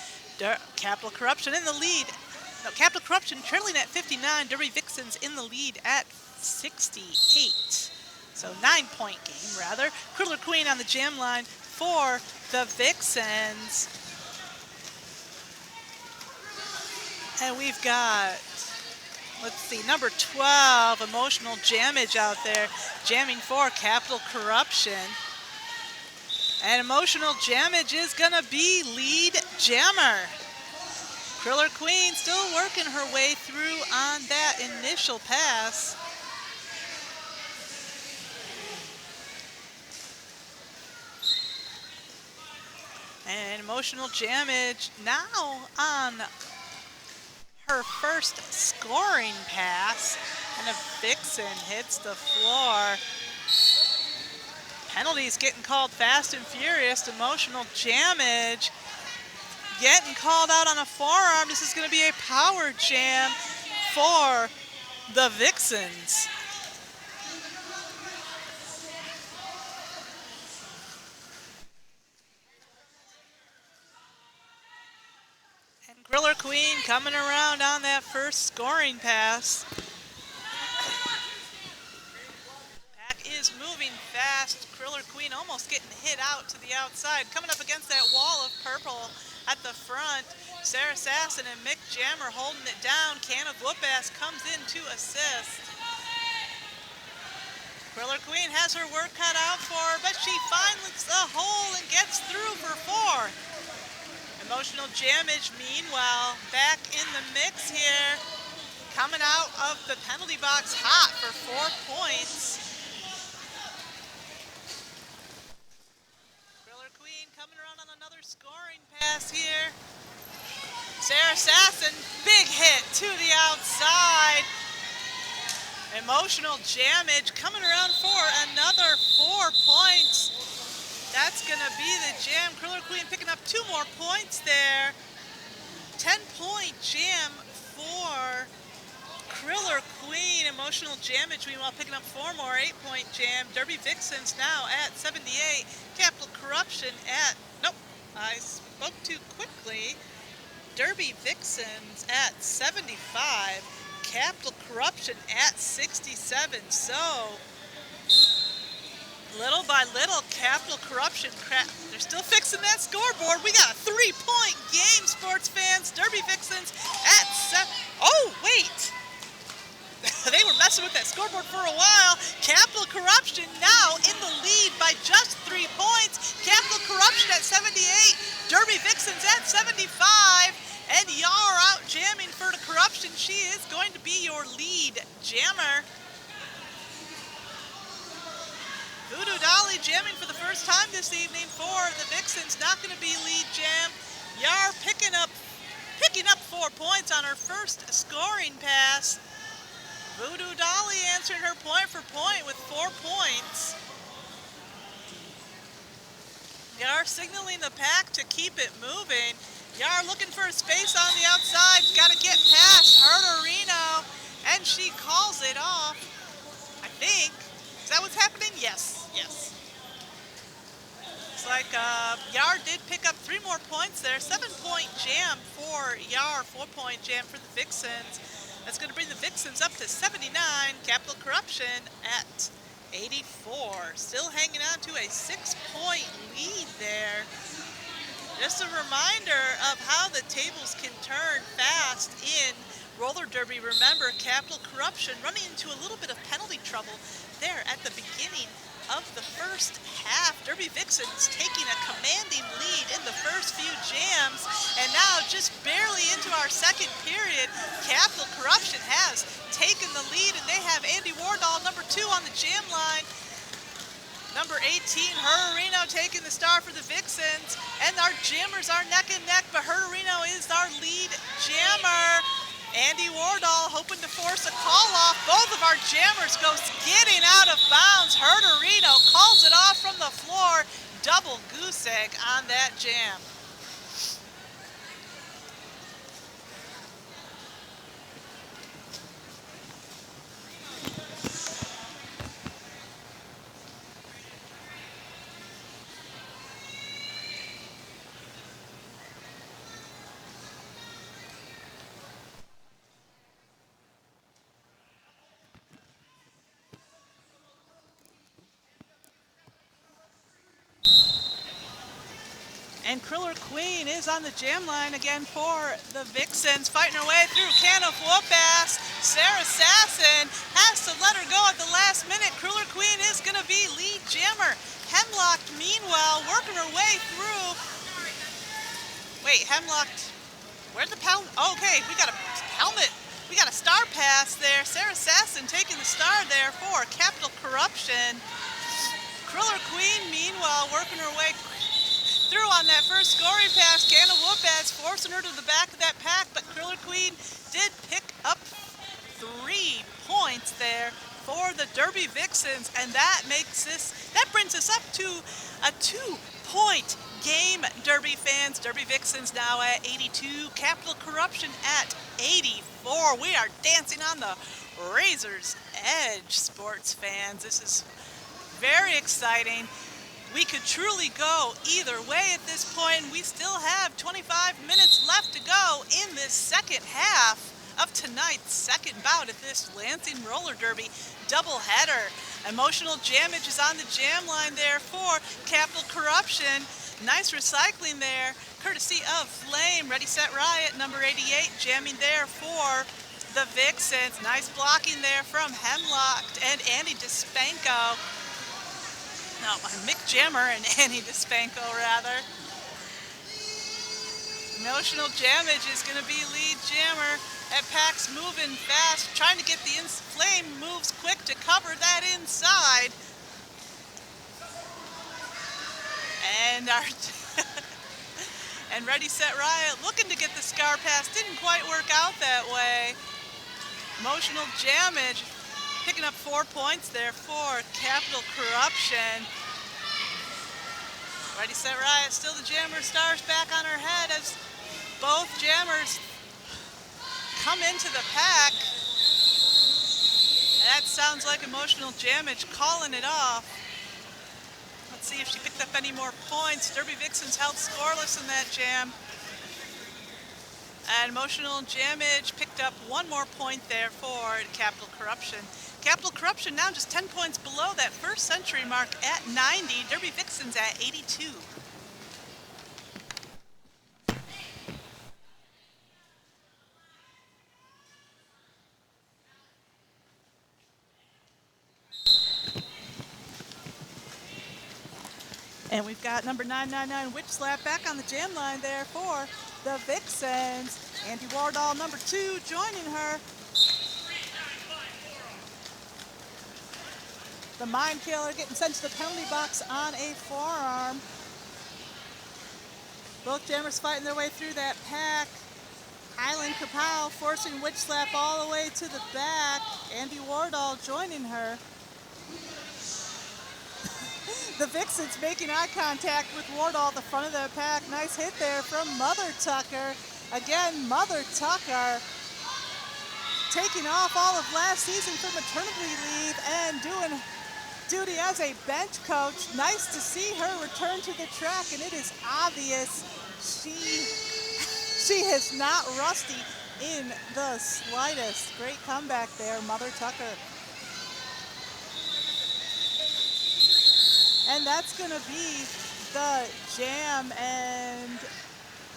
Capital Corruption in the lead. No, Capital Corruption trailing at 59. Derby Vixens in the lead at 68. So 9-point game, rather. Kriller Queen on the jam line for the Vixens. And we've got, let's see, number 12, Emotional Jammage out there, jamming for Capital Corruption. And Emotional Jammage is gonna be lead jammer. Kriller Queen still working her way through on that initial pass. And Emotional Jammage now on her first scoring pass, and a Vixen hits the floor. Penalties getting called fast and furious. Emotional Jammage getting called out on a forearm. This is going to be a power jam for the Vixens. Kriller Queen coming around on that first scoring pass. Pack is moving fast. Kriller Queen almost getting hit out to the outside. Coming up against that wall of purple at the front. Sarah Sasson and Mick Jammer holding it down. Can of Whoop-Ass comes in to assist. Kriller Queen has her work cut out for her, but she finds a hole and gets through for 4. Emotional Jammage, meanwhile, back in the mix here. Coming out of the penalty box hot for 4 points. Kriller Queen coming around on another scoring pass here. Sarah Sasson, big hit to the outside. Emotional Jammage coming around for another 4 points. That's going to be the jam. Kriller Queen picking up 2 more points there. 10-point jam for Kriller Queen. Emotional Jammage, meanwhile, picking up 4 more 8-point jam. Derby Vixens now at 78. Capital Corruption at, nope, I spoke too quickly. Derby Vixens at 75. Capital Corruption at 67. So, little by little, Capital Corruption, they're still fixing that scoreboard. We got a 3-point game, sports fans. Derby Vixens at 7. Oh, wait. They were messing with that scoreboard for a while. Capital Corruption now in the lead by just 3 points. Capital Corruption at 78. Derby Vixens at 75. And Yar out jamming for the Corruption. She is going to be your lead jammer. Voodoo Dolly jamming for the first time this evening for the Vixens. Not going to be lead jam. Yar picking up 4 points on her first scoring pass. Voodoo Dolly answering her point for point with 4 points. Yar signaling the pack to keep it moving. Yar looking for a space on the outside. Got to get past Herderino, and she calls it off, I think. Is that what's happening? Yes. Looks like Yar did pick up 3 more points there. 7-point jam for Yar, 4-point jam for the Vixens. That's going to bring the Vixens up to 79. Capital Corruption at 84. Still hanging on to a 6-point lead there. Just a reminder of how the tables can turn fast in roller derby. Remember, Capital Corruption running into a little bit of penalty trouble there at the beginning of the first half. Derby Vixens taking a commanding lead in the first few jams. And now just barely into our second period, Capital Corruption has taken the lead, and they have Andy Wardall, number 2 on the jam line. Number 18, Herrerino taking the star for the Vixens. And our jammers are neck and neck, but Herrerino is our lead jammer. Andy Wardall hoping to force a call off. Both of our jammers go skidding out of bounds. Herrerino calls it off from the floor. Double goose egg on that jam. And Kriller Queen is on the jam line again for the Vixens, fighting her way through can of whoop-ass. Sarah Sasson has to let her go at the last minute. Kriller Queen is going to be lead jammer. Hemlock, meanwhile, working her way through. Wait, Hemlock, where'd the pound? Oh, okay, we got a helmet. We got a star pass there. Sarah Sasson taking the star there for Capital Corruption. Kriller Queen, meanwhile, working her way through on that first scoring pass. Can of whoop-ass forcing her to the back of that pack, but Kriller Queen did pick up 3 points there for the Derby Vixens, and that brings us up to a 2-point game, Derby fans. Derby Vixens now at 82, Capital Corruption at 84. We are dancing on the razor's edge, sports fans. This is very exciting. We could truly go either way at this point. We still have 25 minutes left to go in this second half of tonight's second bout at this Lansing Roller Derby doubleheader. Emotional Jammage is on the jam line there for Capital Corruption. Nice recycling there, courtesy of Flame. Ready, Set, Riot, number 88, jamming there for the Vixens. Nice blocking there from Hemlock and Andy Despanko. No, Mick Jammer and Annie Despanko, rather. Emotional Jammage is going to be lead jammer. That pack's moving fast, trying to get the Flame moves quick to cover that inside. And our and Ready, Set, Riot looking to get the Scar pass. Didn't quite work out that way. Emotional Jammage picking up 4 points there for Capital Corruption. Ready, Set, Riot, still the jammer. Stars back on her head as both jammers come into the pack. That sounds like Emotional Jammage calling it off. Let's see if she picked up any more points. Derby Vixens held scoreless in that jam. And Emotional Jammage picked up 1 more point there for Capital Corruption. Capital Corruption now just 10 points below that first century mark at 90. Derby Vixens at 82. And we've got number 999 Witch Slap back on the jam line there for the Vixens. Andy Wardall, number 2, joining her. The Mind Killer getting sent to the penalty box on a forearm. Both jammers fighting their way through that pack. Highland Kapow forcing Witch Slap all the way to the back. Andy Wardall joining her. The Vixens making eye contact with Wardall at the front of the pack. Nice hit there from Mother Tucker. Again, Mother Tucker taking off all of last season for maternity leave and doing duty as a bench coach. Nice to see her return to the track, and it is obvious she is not rusty in the slightest. Great comeback there, Mother Tucker. And that's going to be the jam, and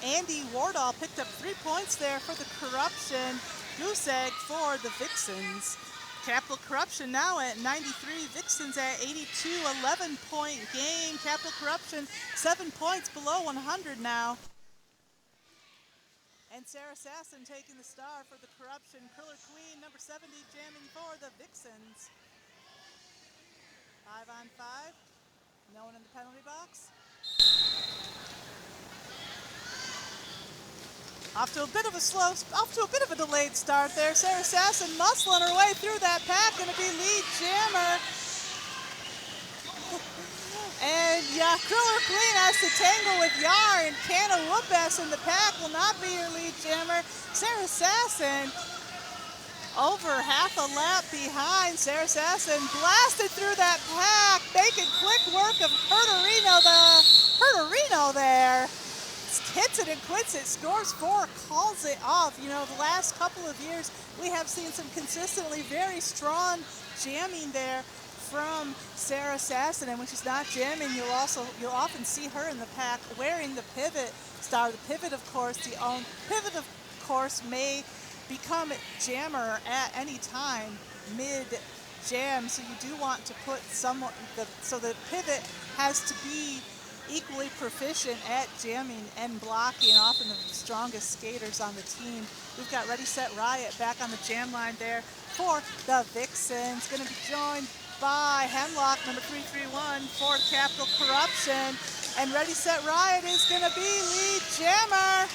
Andy Wardall picked up 3 points there for the Corruption. Goose egg for the Vixens. Capital Corruption now at 93, Vixens at 82, 11-point game. Capital Corruption 7 points below 100 now. And Sarah Sasson taking the star for the Corruption. Curler Queen, number 70, jamming for the Vixens. 5-on-5. No one in the penalty box. Off to a bit of a delayed start there. Sarah Sasson muscling her way through that pack, going to be lead jammer. And yeah, Curler Queen has to tangle with Yar, and Canna Whoop-Ass in the pack will not be your lead jammer. Sarah Sasson over half a lap behind. Sarah Sasson blasted through that pack, making quick work of Herderino there. Hits it and quits it, scores 4, calls it off. You know, the last couple of years, we have seen some consistently very strong jamming there from Sarah Sasson, and when she's not jamming, you'll often see her in the pack wearing the pivot star. The pivot, of course, may become jammer at any time mid-jam, so you do want to put so the pivot has to be equally proficient at jamming and blocking, often the strongest skaters on the team. We've got Ready, Set, Riot back on the jam line there for the Vixens. Going to be joined by Hemlock, number 331, for Capital Corruption. And Ready, Set, Riot is going to be lead jammer.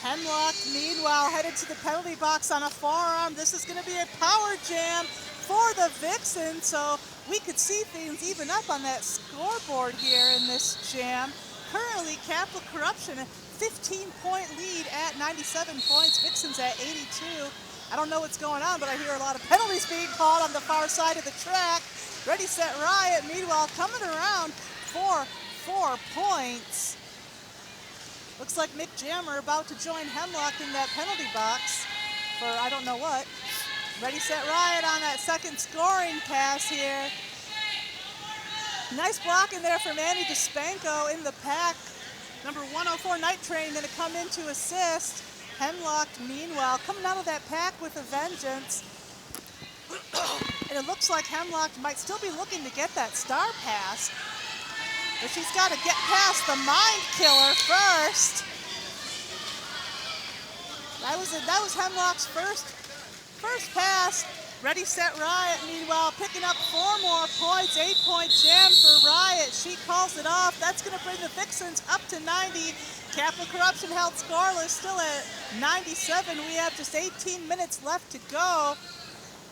Hemlock, meanwhile, headed to the penalty box on a forearm. This is going to be a power jam for the Vixens, so we could see things even up on that scoreboard here in this jam. Currently, Capital Corruption, a 15-point lead at 97 points. Vixens at 82. I don't know what's going on, but I hear a lot of penalties being called on the far side of the track. Ready, Set, Riot, meanwhile, coming around for 4 points. Looks like Mick Jammer about to join Hemlock in that penalty box for I don't know what. Ready, Set, Riot on that second scoring pass here. Nice blocking there from Annie DeSpanko in the pack. Number 104, Night Train, going to come in to assist. Hemlock, meanwhile, coming out of that pack with a vengeance. And it looks like Hemlock might still be looking to get that star pass. But she's got to get past the Mind Killer first. That was Hemlock's first pass. Ready, Set, Riot, meanwhile, picking up 4 more points. 8-point jam for Riot. She calls it off. That's going to bring the Vixens up to 90. Capital Corruption held scoreless, still at 97. We have just 18 minutes left to go.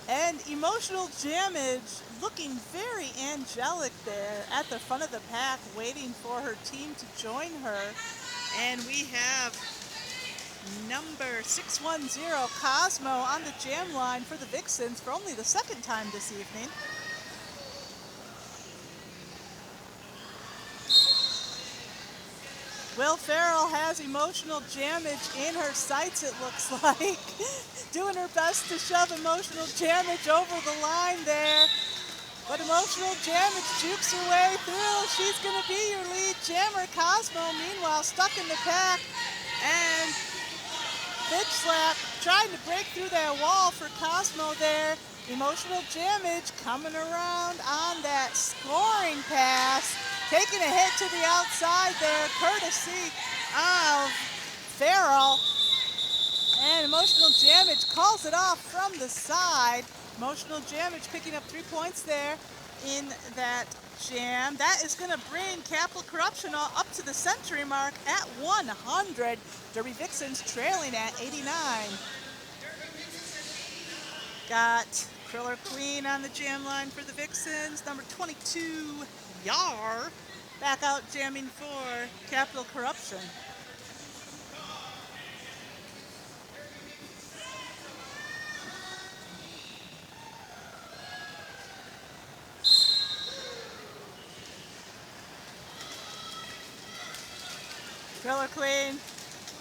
And Emotional Jammage looking very angelic there at the front of the pack, waiting for her team to join her. And we have number 610, Cosmo, on the jam line for the Vixens for only the second time this evening. Will Farrell has Emotional Jammage in her sights, it looks like. Doing her best to shove Emotional Jammage over the line there. But Emotional Jammage jukes her way through. She's going to be your lead jammer. Cosmo, meanwhile, stuck in the pack. And bitch slap, trying to break through that wall for Cosmo there. Emotional Jammage coming around on that scoring pass. Taking a hit to the outside there, courtesy of Farrell. And Emotional Jammage calls it off from the side. Emotional Jammage picking up 3 points there in that jam. That is going to bring Capital Corruption up to the century mark at 100. Derby Vixens trailing at 89. Got Kriller Queen on the jam line for the Vixens. Number 22, Yar, back out jamming for Capital Corruption. Kriller Queen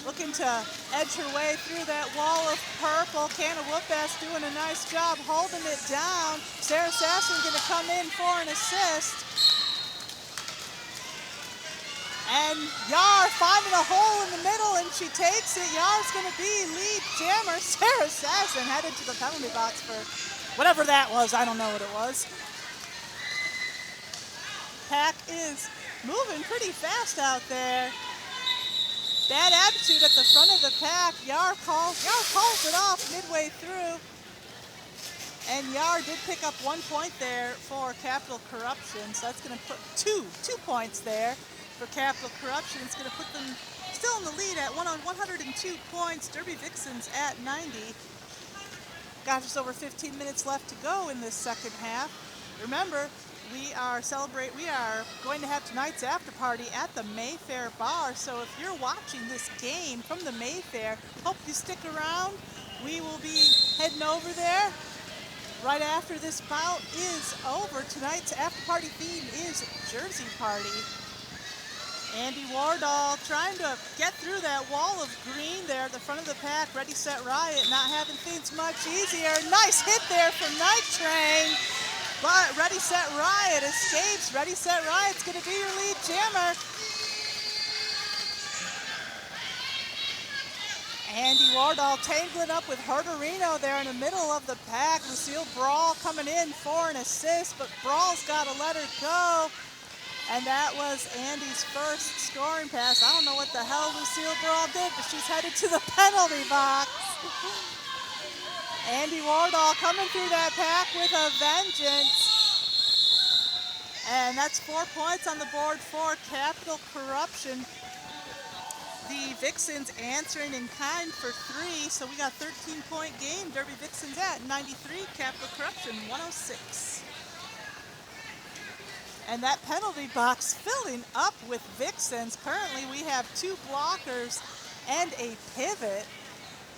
looking to edge her way through that wall of purple. Canna Whoop-Ass doing a nice job holding it down. Sarah Sasson going to come in for an assist. And Yar finding a hole in the middle, and she takes it. Yar's going to be lead jammer. Sarah Sasson headed to the penalty box for whatever that was. I don't know what it was. Pack is moving pretty fast out there. Bad attitude at the front of the pack. Yar calls it off midway through. And Yar did pick up 1 point there for Capital Corruption. So that's going to put two points there for Capital Corruption. It's going to put them still in the lead at 102 points. Derby Vixens at 90. Got just over 15 minutes left to go in this second half. Remember, we are going to have tonight's after party at the Mayfair Bar. So if you're watching this game from the Mayfair, hope you stick around. We will be heading over there right after this bout is over. Tonight's after party theme is Jersey Party. Andy Wardall trying to get through that wall of green there at the front of the pack. Ready, Set, Riot not having things much easier. Nice hit there from Night Train. But Ready, Set, Riot escapes. Ready, Set, Riot's going to be your lead jammer. Andy Wardall tangling up with Herderino there in the middle of the pack. Lucille Brawl coming in for an assist, but Brawl's got to let her go. And that was Andy's first scoring pass. I don't know what the hell Lucille Brawl did, but she's headed to the penalty box. Andy Wardall coming through that pack with a vengeance. And that's 4 points on the board for Capital Corruption. The Vixens answering in kind for 3, so we got 13-point game. Derby Vixens at 93, Capital Corruption 106. And that penalty box filling up with Vixens. Currently we have 2 blockers and a pivot,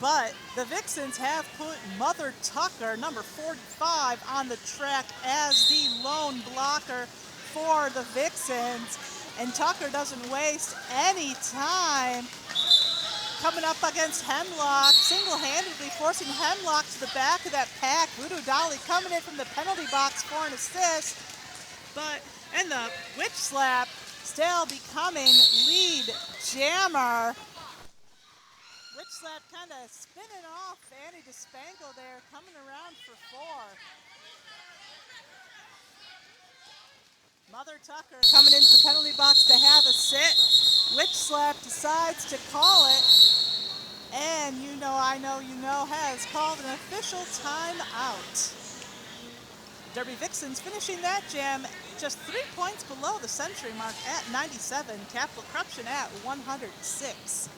but the Vixens have put Mother Tucker, number 45, on the track as the lone blocker for the Vixens. And Tucker doesn't waste any time coming up against Hemlock, single-handedly forcing Hemlock to the back of that pack. Voodoo Dolly coming in from the penalty box for an assist. And the Witch Slap still becoming lead jammer. Witch Slap kind of spinning off Annie DeSpangle there, coming around for 4. Mother Tucker coming into the penalty box to have a sit. Witch Slap decides to call it. And I know, has called an official timeout. Derby Vixens finishing that jam just 3 points below the century mark at 97. Capital Corruption at 106.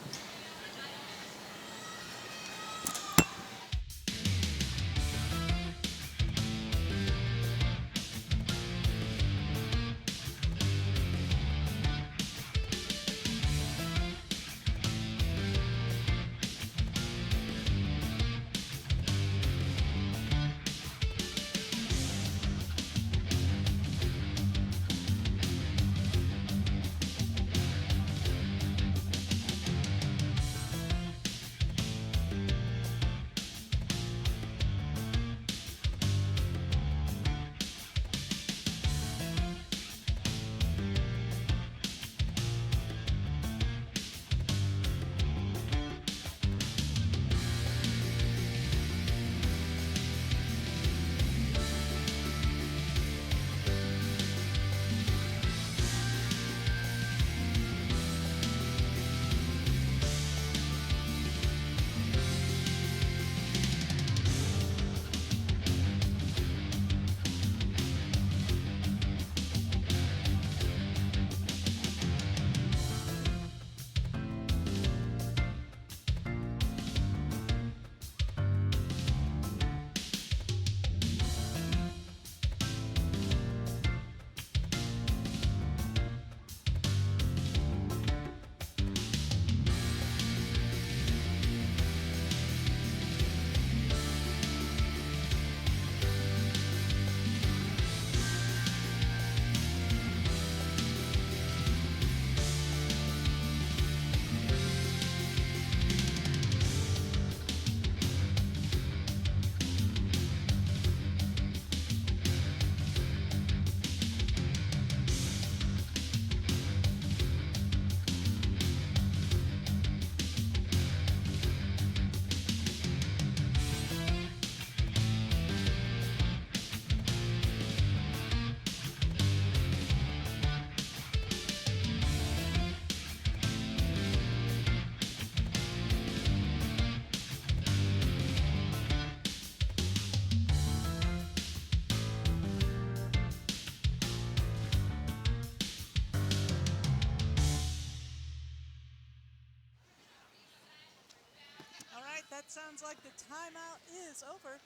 that sounds like the timeout is over.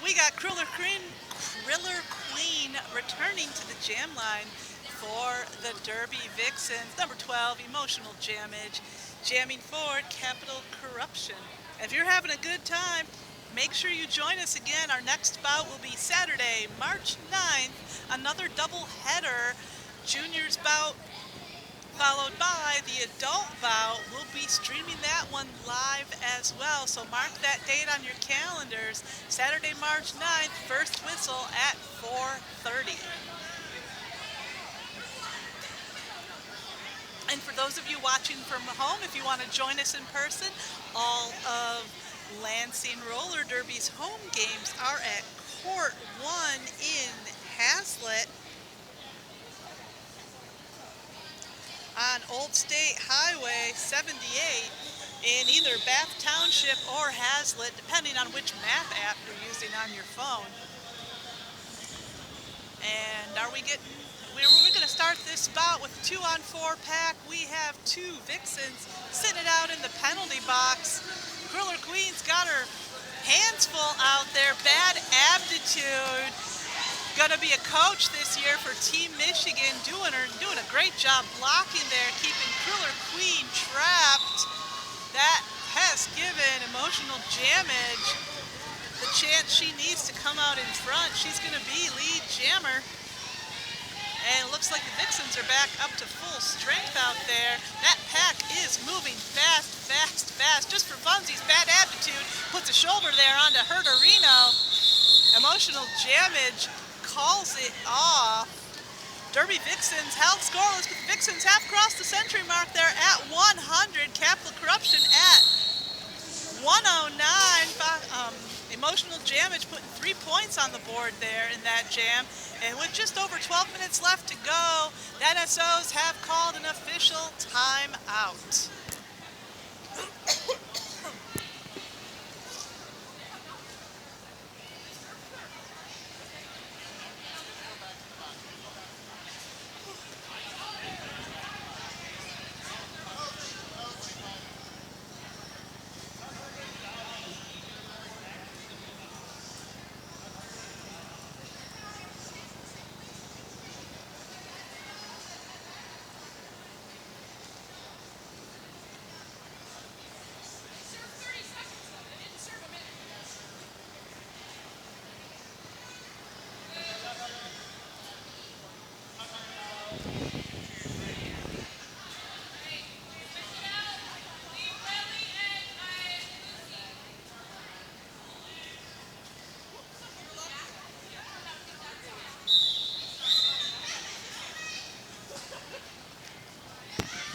We got Kriller Queen returning to the jam line for the Derby Vixens. Number 12, Emotional Jammage, jamming for Capital Corruption. If you're having a good time, make sure you join us again. Our next bout will be Saturday, March 9th, another double header, juniors bout followed by the adult bout. We'll be streaming that one live as well, so mark that date on your calendars. Saturday, March 9th, first whistle at 4:30. And for those of you watching from home, if you want to join us in person, all of Lansing Roller Derby's home games are at Court 1 in Hazlitt on Old State Highway 78 in either Bath Township or Hazlitt, depending on which map app you're using on your phone. And we're going to start this bout with a 2-on-4 pack. We have two Vixens sitting it out in the penalty box. Kriller Queen's got her hands full out there, bad aptitude. Going to be a coach this year for Team Michigan, doing a great job blocking there, keeping Kriller Queen trapped. That has given Emotional Jammage the chance she needs to come out in front. She's going to be lead jammer. And it looks like the Vixens are back up to full strength out there. That pack is moving fast, fast, fast. Just for funsies, bad aptitude puts a shoulder there onto Herderino. Emotional Jammage calls it off. Derby Vixens held scoreless, but the Vixens have crossed the century mark there at 100. Capital Corruption at 109. Emotional Jammage putting 3 points on the board there in that jam. And with just over 12 minutes left to go, the NSOs have called an official timeout.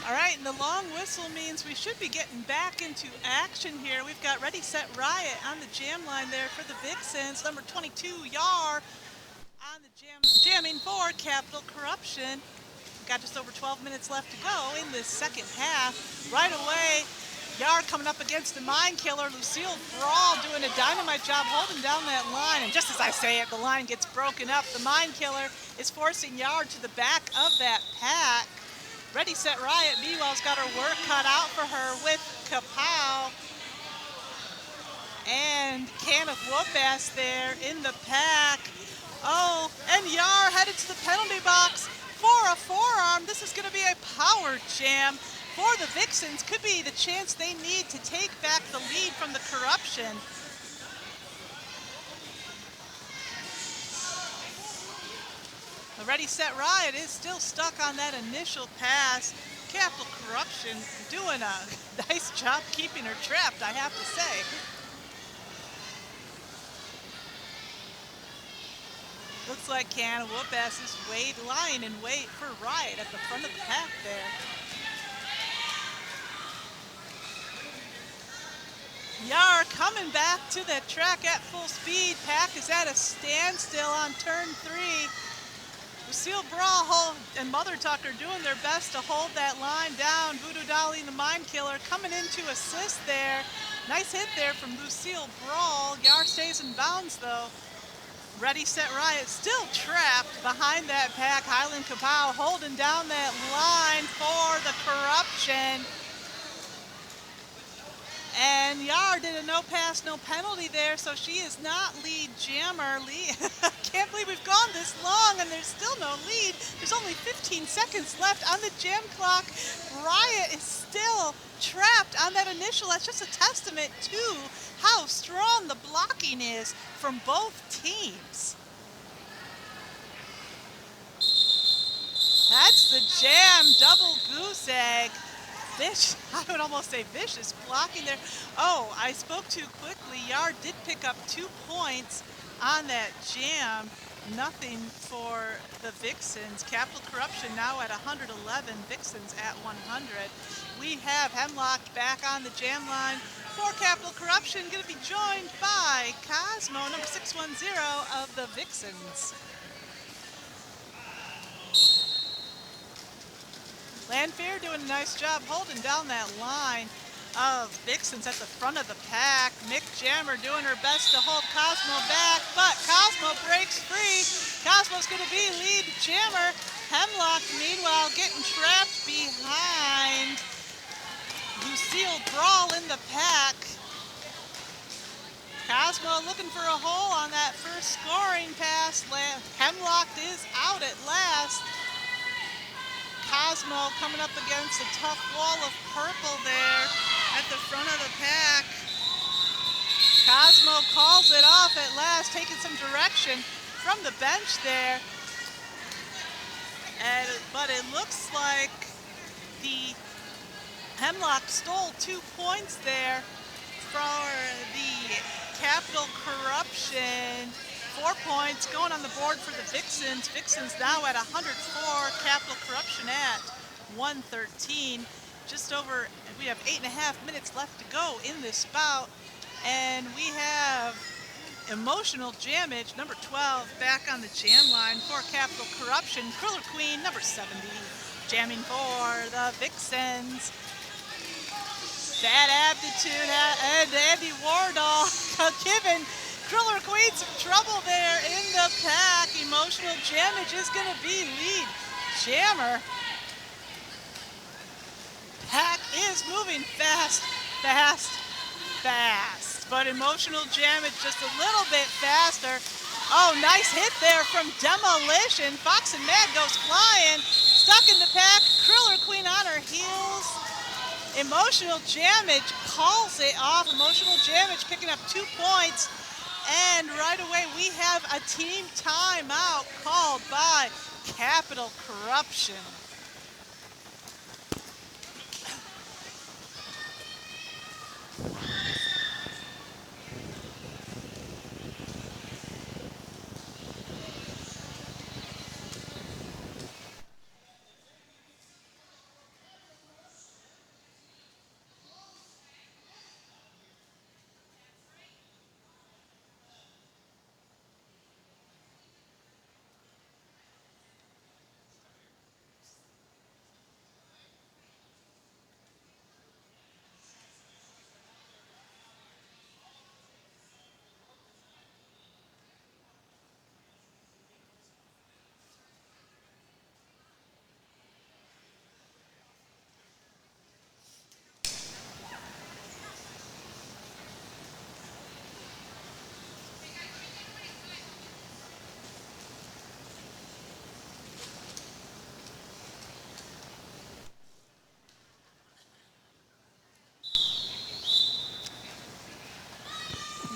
All right, and the long whistle means we should be getting back into action here. We've got Ready, Set, Riot on the jam line there for the Vixens. Number 22, Yar, on the jamming for Capital Corruption. Got just over 12 minutes left to go in this second half. Right away, Yar coming up against the Mind Killer, Lucille Brawl doing a dynamite job holding down that line. And just as I say it, the line gets broken up. The Mind Killer is forcing Yar to the back of that pack. Ready, Set, Riot, meanwhile's got her work cut out for her with Kapow and Can of Whoop-Ass there in the pack. Oh, and Yar headed to the penalty box for a forearm. This is going to be a power jam for the Vixens. Could be the chance they need to take back the lead from the Corruption. The Ready, Set, Riot is still stuck on that initial pass. Capital Corruption doing a nice job keeping her trapped, I have to say. Looks like Can of Whoop-Ass is lying in wait for Riot at the front of the pack there. Yar coming back to the track at full speed. Pack is at a standstill on turn 3. Lucille Brawl and Mother Tucker doing their best to hold that line down. Voodoo Dolly and the Mind Killer coming in to assist there. Nice hit there from Lucille Brawl. Yar stays in bounds though. Ready, Set, Riot still trapped behind that pack. Highland Kapow holding down that line for the Corruption. And Yar did a no pass, no penalty there, so she is not lead jammer. Can't believe we've gone this long and there's still no lead. There's only 15 seconds left on the jam clock. Riot is still trapped on that initial. That's just a testament to how strong the blocking is from both teams. That's the jam double goose egg. I would almost say vicious blocking there. Oh, I spoke too quickly. Yar did pick up 2 points on that jam. Nothing for the Vixens. Capital Corruption now at 111, Vixens at 100. We have Hemlock back on the jam line for Capital Corruption, going to be joined by Cosmo, number 610 of the Vixens. Landfair doing a nice job holding down that line of Vixens at the front of the pack. Mick Jammer doing her best to hold Cosmo back, but Cosmo breaks free. Cosmo's going to be lead jammer. Hemlock, meanwhile, getting trapped behind Lucille Brawl in the pack. Cosmo looking for a hole on that first scoring pass. Hemlock is out at last. Cosmo coming up against a tough wall of purple there at the front of the pack. Cosmo calls it off at last, taking some direction from the bench there. But it looks like the Hemlock stole 2 points there for the Capital Corruption. 4 points going on the board for the Vixens. Vixens now at 104, Capital Corruption at 113. Just over, we have 8.5 minutes left to go in this bout. And we have Emotional Jamage, number 12, back on the jam line for Capital Corruption. Kriller Queen, number 70, jamming for the Vixens. Bad Aptitude and Andy Wardall giving Kriller Queen some trouble there in the pack. Emotional Jamage is going to be lead jammer. Pack is moving fast, fast, fast. But Emotional Jamage just a little bit faster. Oh, nice hit there from Demolition. Fox and Mad goes flying. Stuck in the pack. Kriller Queen on her heels. Emotional Jamage calls it off. Emotional Jamage picking up 2 points. And right away, we have a team timeout called by Capital Corruption.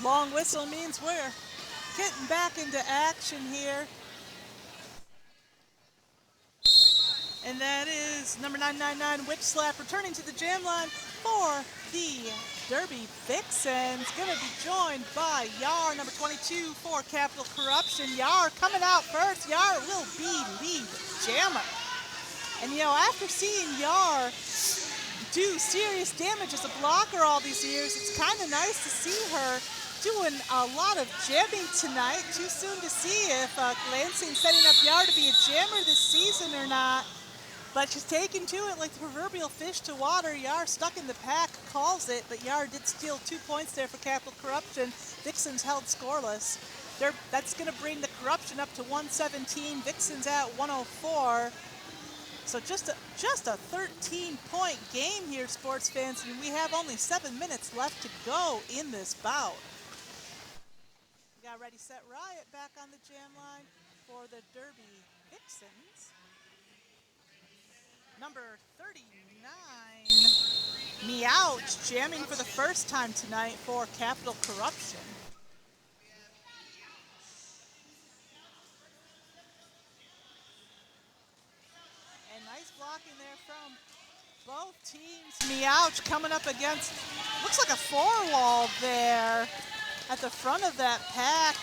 Long whistle means we're getting back into action here. And that is number 999, Whip Slap, returning to the jam line for the Derby Vixens. Going to be joined by Yar, number 22, for Capital Corruption. Yar coming out first. Yar will be lead jammer. And, you know, after seeing Yar do serious damage as a blocker all these years, it's kind of nice to see her doing a lot of jamming tonight. Too soon to see if Lansing's setting up Yar to be a jammer this season or not. But she's taken to it like the proverbial fish to water. Yar stuck in the pack, calls it, but Yar did steal 2 points there for Capital Corruption. Vixens held scoreless. That's going to bring the Corruption up to 117. Vixens at 104. So just a 13-point game here, sports fans, and we have only 7 minutes left to go in this bout. We got Ready, Set, Riot back on the jam line for the Derby Vixens. Number 39, Meouch, jamming for the first time tonight for Capital Corruption. And nice blocking there from both teams. Meouch coming up against, looks like a 4-wall there at the front of that pack.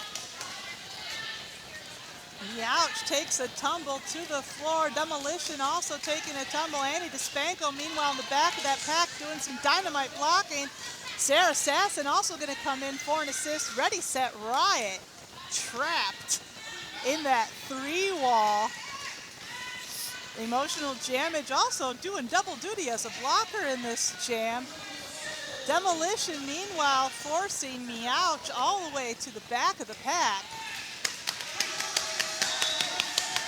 Meouch takes a tumble to the floor. Demolition also taking a tumble. Annie DeSpanko, meanwhile, in the back of that pack doing some dynamite blocking. Sarah Sasson also going to come in for an assist. Ready, Set, Riot. Trapped in that 3-wall. Emotional Jamage also doing double duty as a blocker in this jam. Demolition, meanwhile, forcing Meouch all the way to the back of the pack.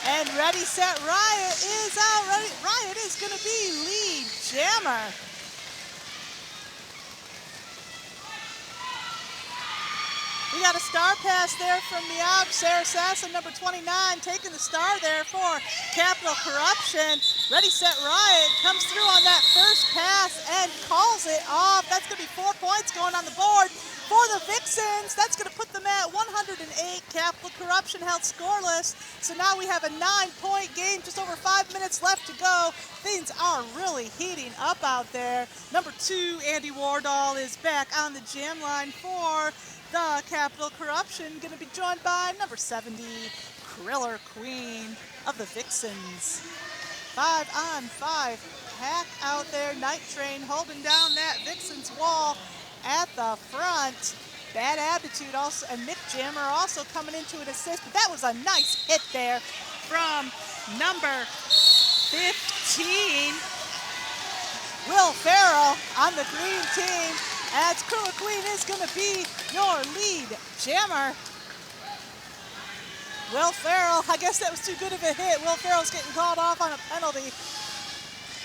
And Ready, Set, Riot is out. Riot is going to be lead jammer. We got a star pass there from Meouch. Sarah Sasson, number 29, taking the star there for Capital Corruption. Ready, Set, Riot comes through on that first pass and calls it off. That's going to be 4 points going on the board for the Vixens. That's going to put them at 108. Capital Corruption held scoreless. So now we have a 9-point game, just over 5 minutes left to go. Things are really heating up out there. Number 2, Andy Wardall, is back on the jam line for the Capital Corruption. Going to be joined by number 70, Kriller Queen of the Vixens. 5-on-5 pack out there. Night Train holding down that Vixens wall at the front. Bad Attitude also, and Mick Jammer also coming into an assist, but that was a nice hit there from number 15, Will Farrell on the green team, as Kriller Queen is going to be your lead jammer. Will Farrell, I guess that was too good of a hit. Will Farrell's getting called off on a penalty.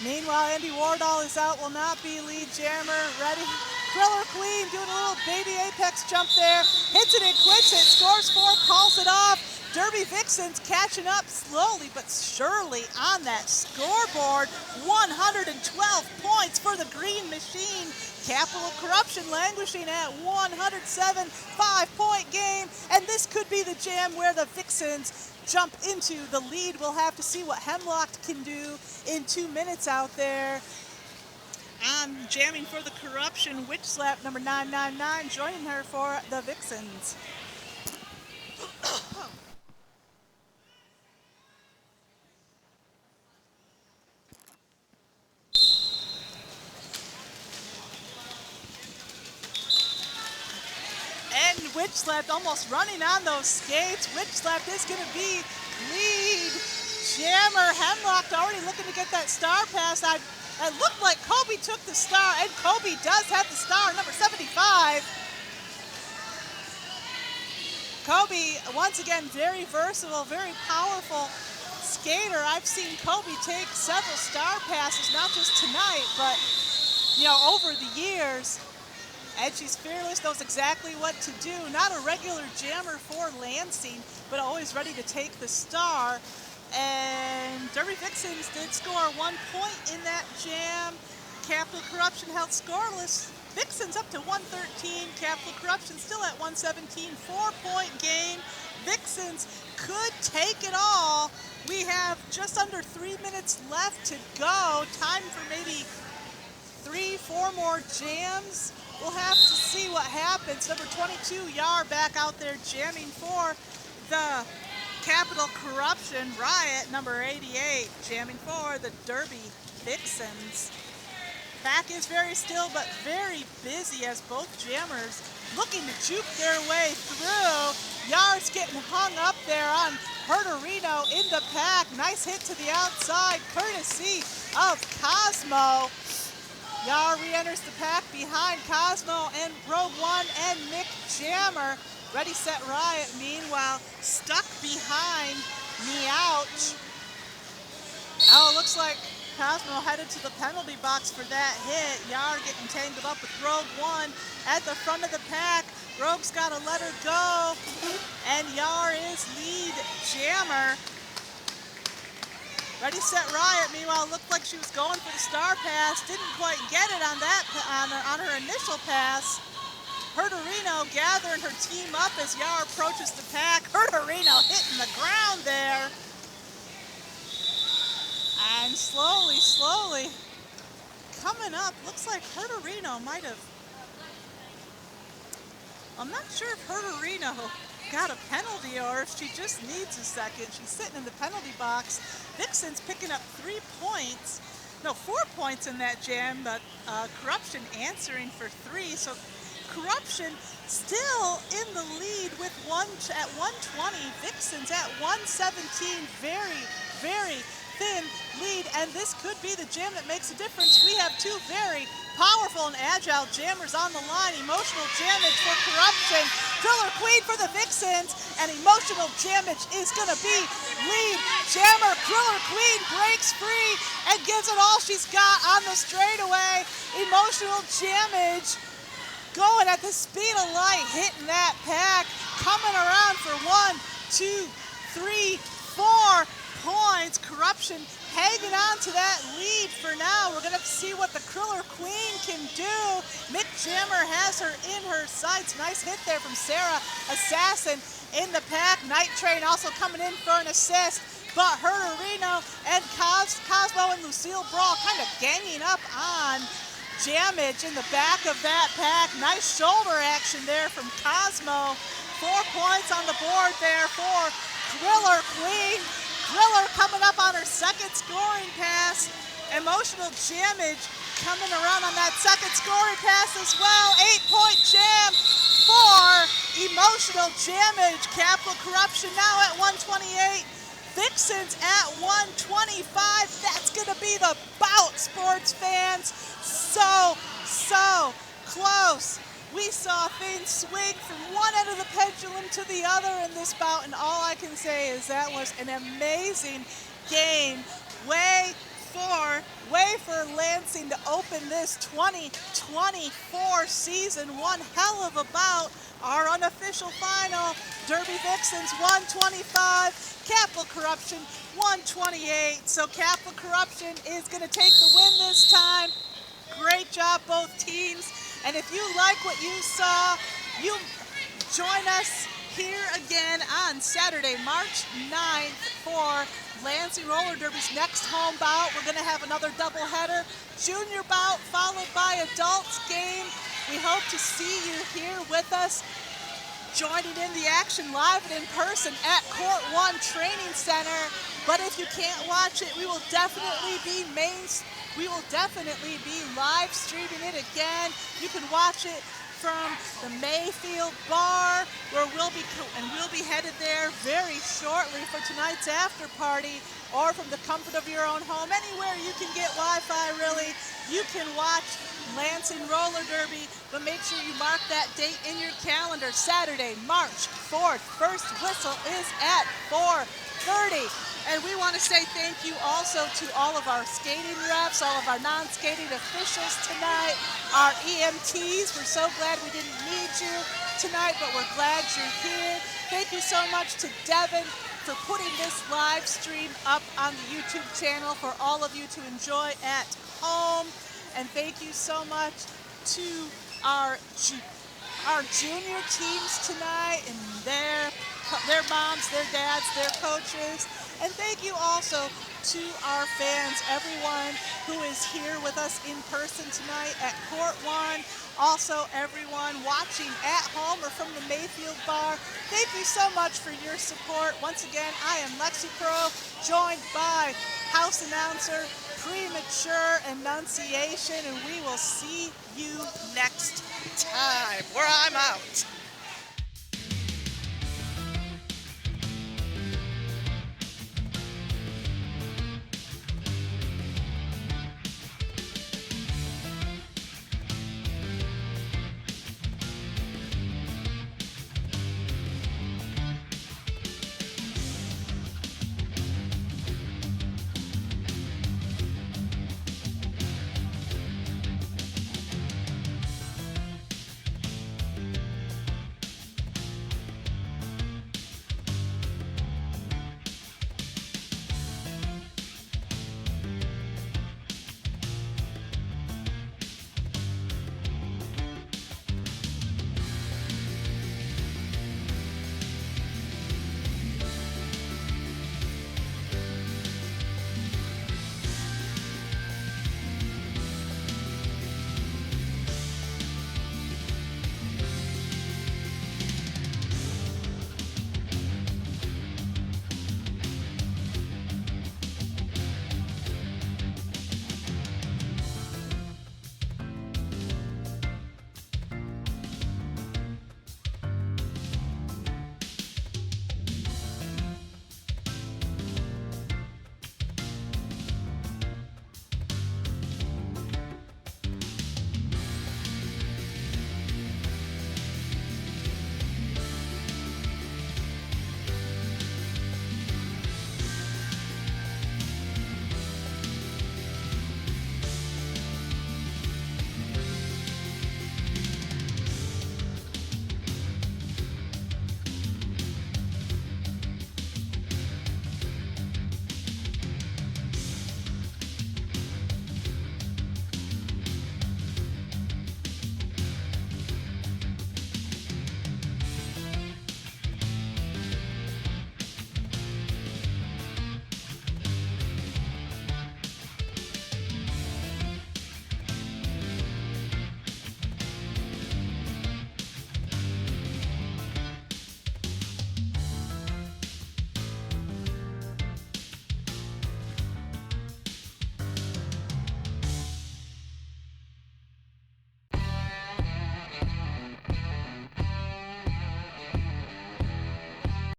Meanwhile, Andy Wardall is out, will not be lead jammer. Ready? Kriller Queen doing a little baby apex jump there. Hits it and quits it, scores 4, calls it off. Derby Vixens catching up slowly but surely on that scoreboard. 112 points for the Green Machine. Capital Corruption languishing at 107, 5-point game. And this could be the jam where the Vixens jump into the lead. We'll have to see what Hemlock can do in 2 minutes out there. I'm jamming for the Corruption. Witch Slap, number 999, joining her for the Vixens. And Witch Slap almost running on those skates. Witch Slap is going to be lead jammer. Hemlock already looking to get that star pass. It looked like Kobe took the star, and Kobe does have the star, number 75. Kobe, once again, very versatile, very powerful skater. I've seen Kobe take several star passes, not just tonight, but, over the years. And she's fearless, knows exactly what to do. Not a regular jammer for Lansing, but always ready to take the star. And Derby Vixens did score 1 point in that jam. Capital Corruption held scoreless. Vixens up to 113. Capital Corruption still at 117. 4-point game. Vixens could take it all. We have just under 3 minutes left to go. Time for maybe 3-4 more jams. We'll have to see what happens. Number 22, Yar, back out there jamming for the Capital Corruption. Riot, number 88, jamming for the Derby Vixens. Pack is very still but very busy as both jammers looking to juke their way through. Yar's getting hung up there on Herderino in the pack. Nice hit to the outside, courtesy of Cosmo. Yar re-enters the pack behind Cosmo and Rogue One and Mick Jammer. Ready, Set, Riot, meanwhile, stuck behind Meouch. Oh, it looks like Cosmo headed to the penalty box for that hit. Yar getting tangled up with Rogue One at the front of the pack. Rogue's got to let her go, and Yar is lead jammer. Ready, Set, Riot, meanwhile, looked like she was going for the star pass. Didn't quite get it on that on her initial pass. Herderino gathering her team up as Yar approaches the pack. Herderino hitting the ground there. And slowly coming up, looks like Herderino might have, I'm not sure if Herderino got a penalty or if she just needs a second. She's sitting in the penalty box. Vixen's picking up 3 points. No, 4 points in that jam, but Corruption answering for 3. So Corruption still in the lead with at 120. Vixen's at 117. Very thin lead, and this could be the jam that makes a difference. We have 2 very powerful and agile jammers on the line. Emotional Jammage for Corruption, Driller Queen for the Vixens, and Emotional Jammage is going to be lead jammer. Driller Queen breaks free and gives it all she's got on the straightaway. Emotional Jammage going at the speed of light, hitting that pack, coming around for 1, 2, 3, 4 points. Corruption hanging on to that lead for now. We're going to see what the Driller Queen can do. Mick Jammer has her in her sights. Nice hit there from Sarah Assassin in the pack. Night Train also coming in for an assist. But Herderino and Cosmo and Lucille Brawl kind of ganging up on Jammage in the back of that pack. Nice shoulder action there from Cosmo. 4 points on the board there for Driller Queen. Driller coming up on her second scoring pass. Emotional Jammage coming around on that second scoring pass as well. 8-point jam for Emotional Jammage. Capital Corruption now at 128. Vixens at 125. That's going to be the bout, sports fans. So close. We saw things swing from one end of the pendulum to the other in this bout, and all I can say is that was an amazing game. Way for Lansing to open this 2024 season. One hell of a bout. Our unofficial final, Derby Vixens 125, Capital Corruption 128. So Capital Corruption is going to take the win this time. Great job, both teams. And if you like what you saw, you join us here again on Saturday, March 9th for Lansing Roller Derby's next home bout. We're going to have another doubleheader, junior bout followed by adults game. We hope to see you here with us, joining in the action live and in person at Court 1 Training Center. But if you can't watch it, we will definitely be live streaming it again. You can watch it from the Mayfield Bar, where we'll be headed there very shortly for tonight's after party, or from the comfort of your own home. Anywhere you can get Wi-Fi, really, you can watch Lansing Roller Derby, but make sure you mark that date in your calendar. Saturday, March 4th. First whistle is at 4:30. And we want to say thank you also to all of our skating refs, all of our non-skating officials tonight, our EMTs. We're so glad we didn't need you tonight, but we're glad you're here. Thank you so much to Devin for putting this live stream up on the YouTube channel for all of you to enjoy at home. And thank you so much to our junior teams tonight and their moms, their dads, their coaches. And thank you also to our fans, everyone who is here with us in person tonight at Court 1. Also, everyone watching at home or from the Mayfield Bar. Thank you so much for your support. Once again, I am Lexi Pro, joined by house announcer, Premature Enunciation, and we will see you next time, where I'm out.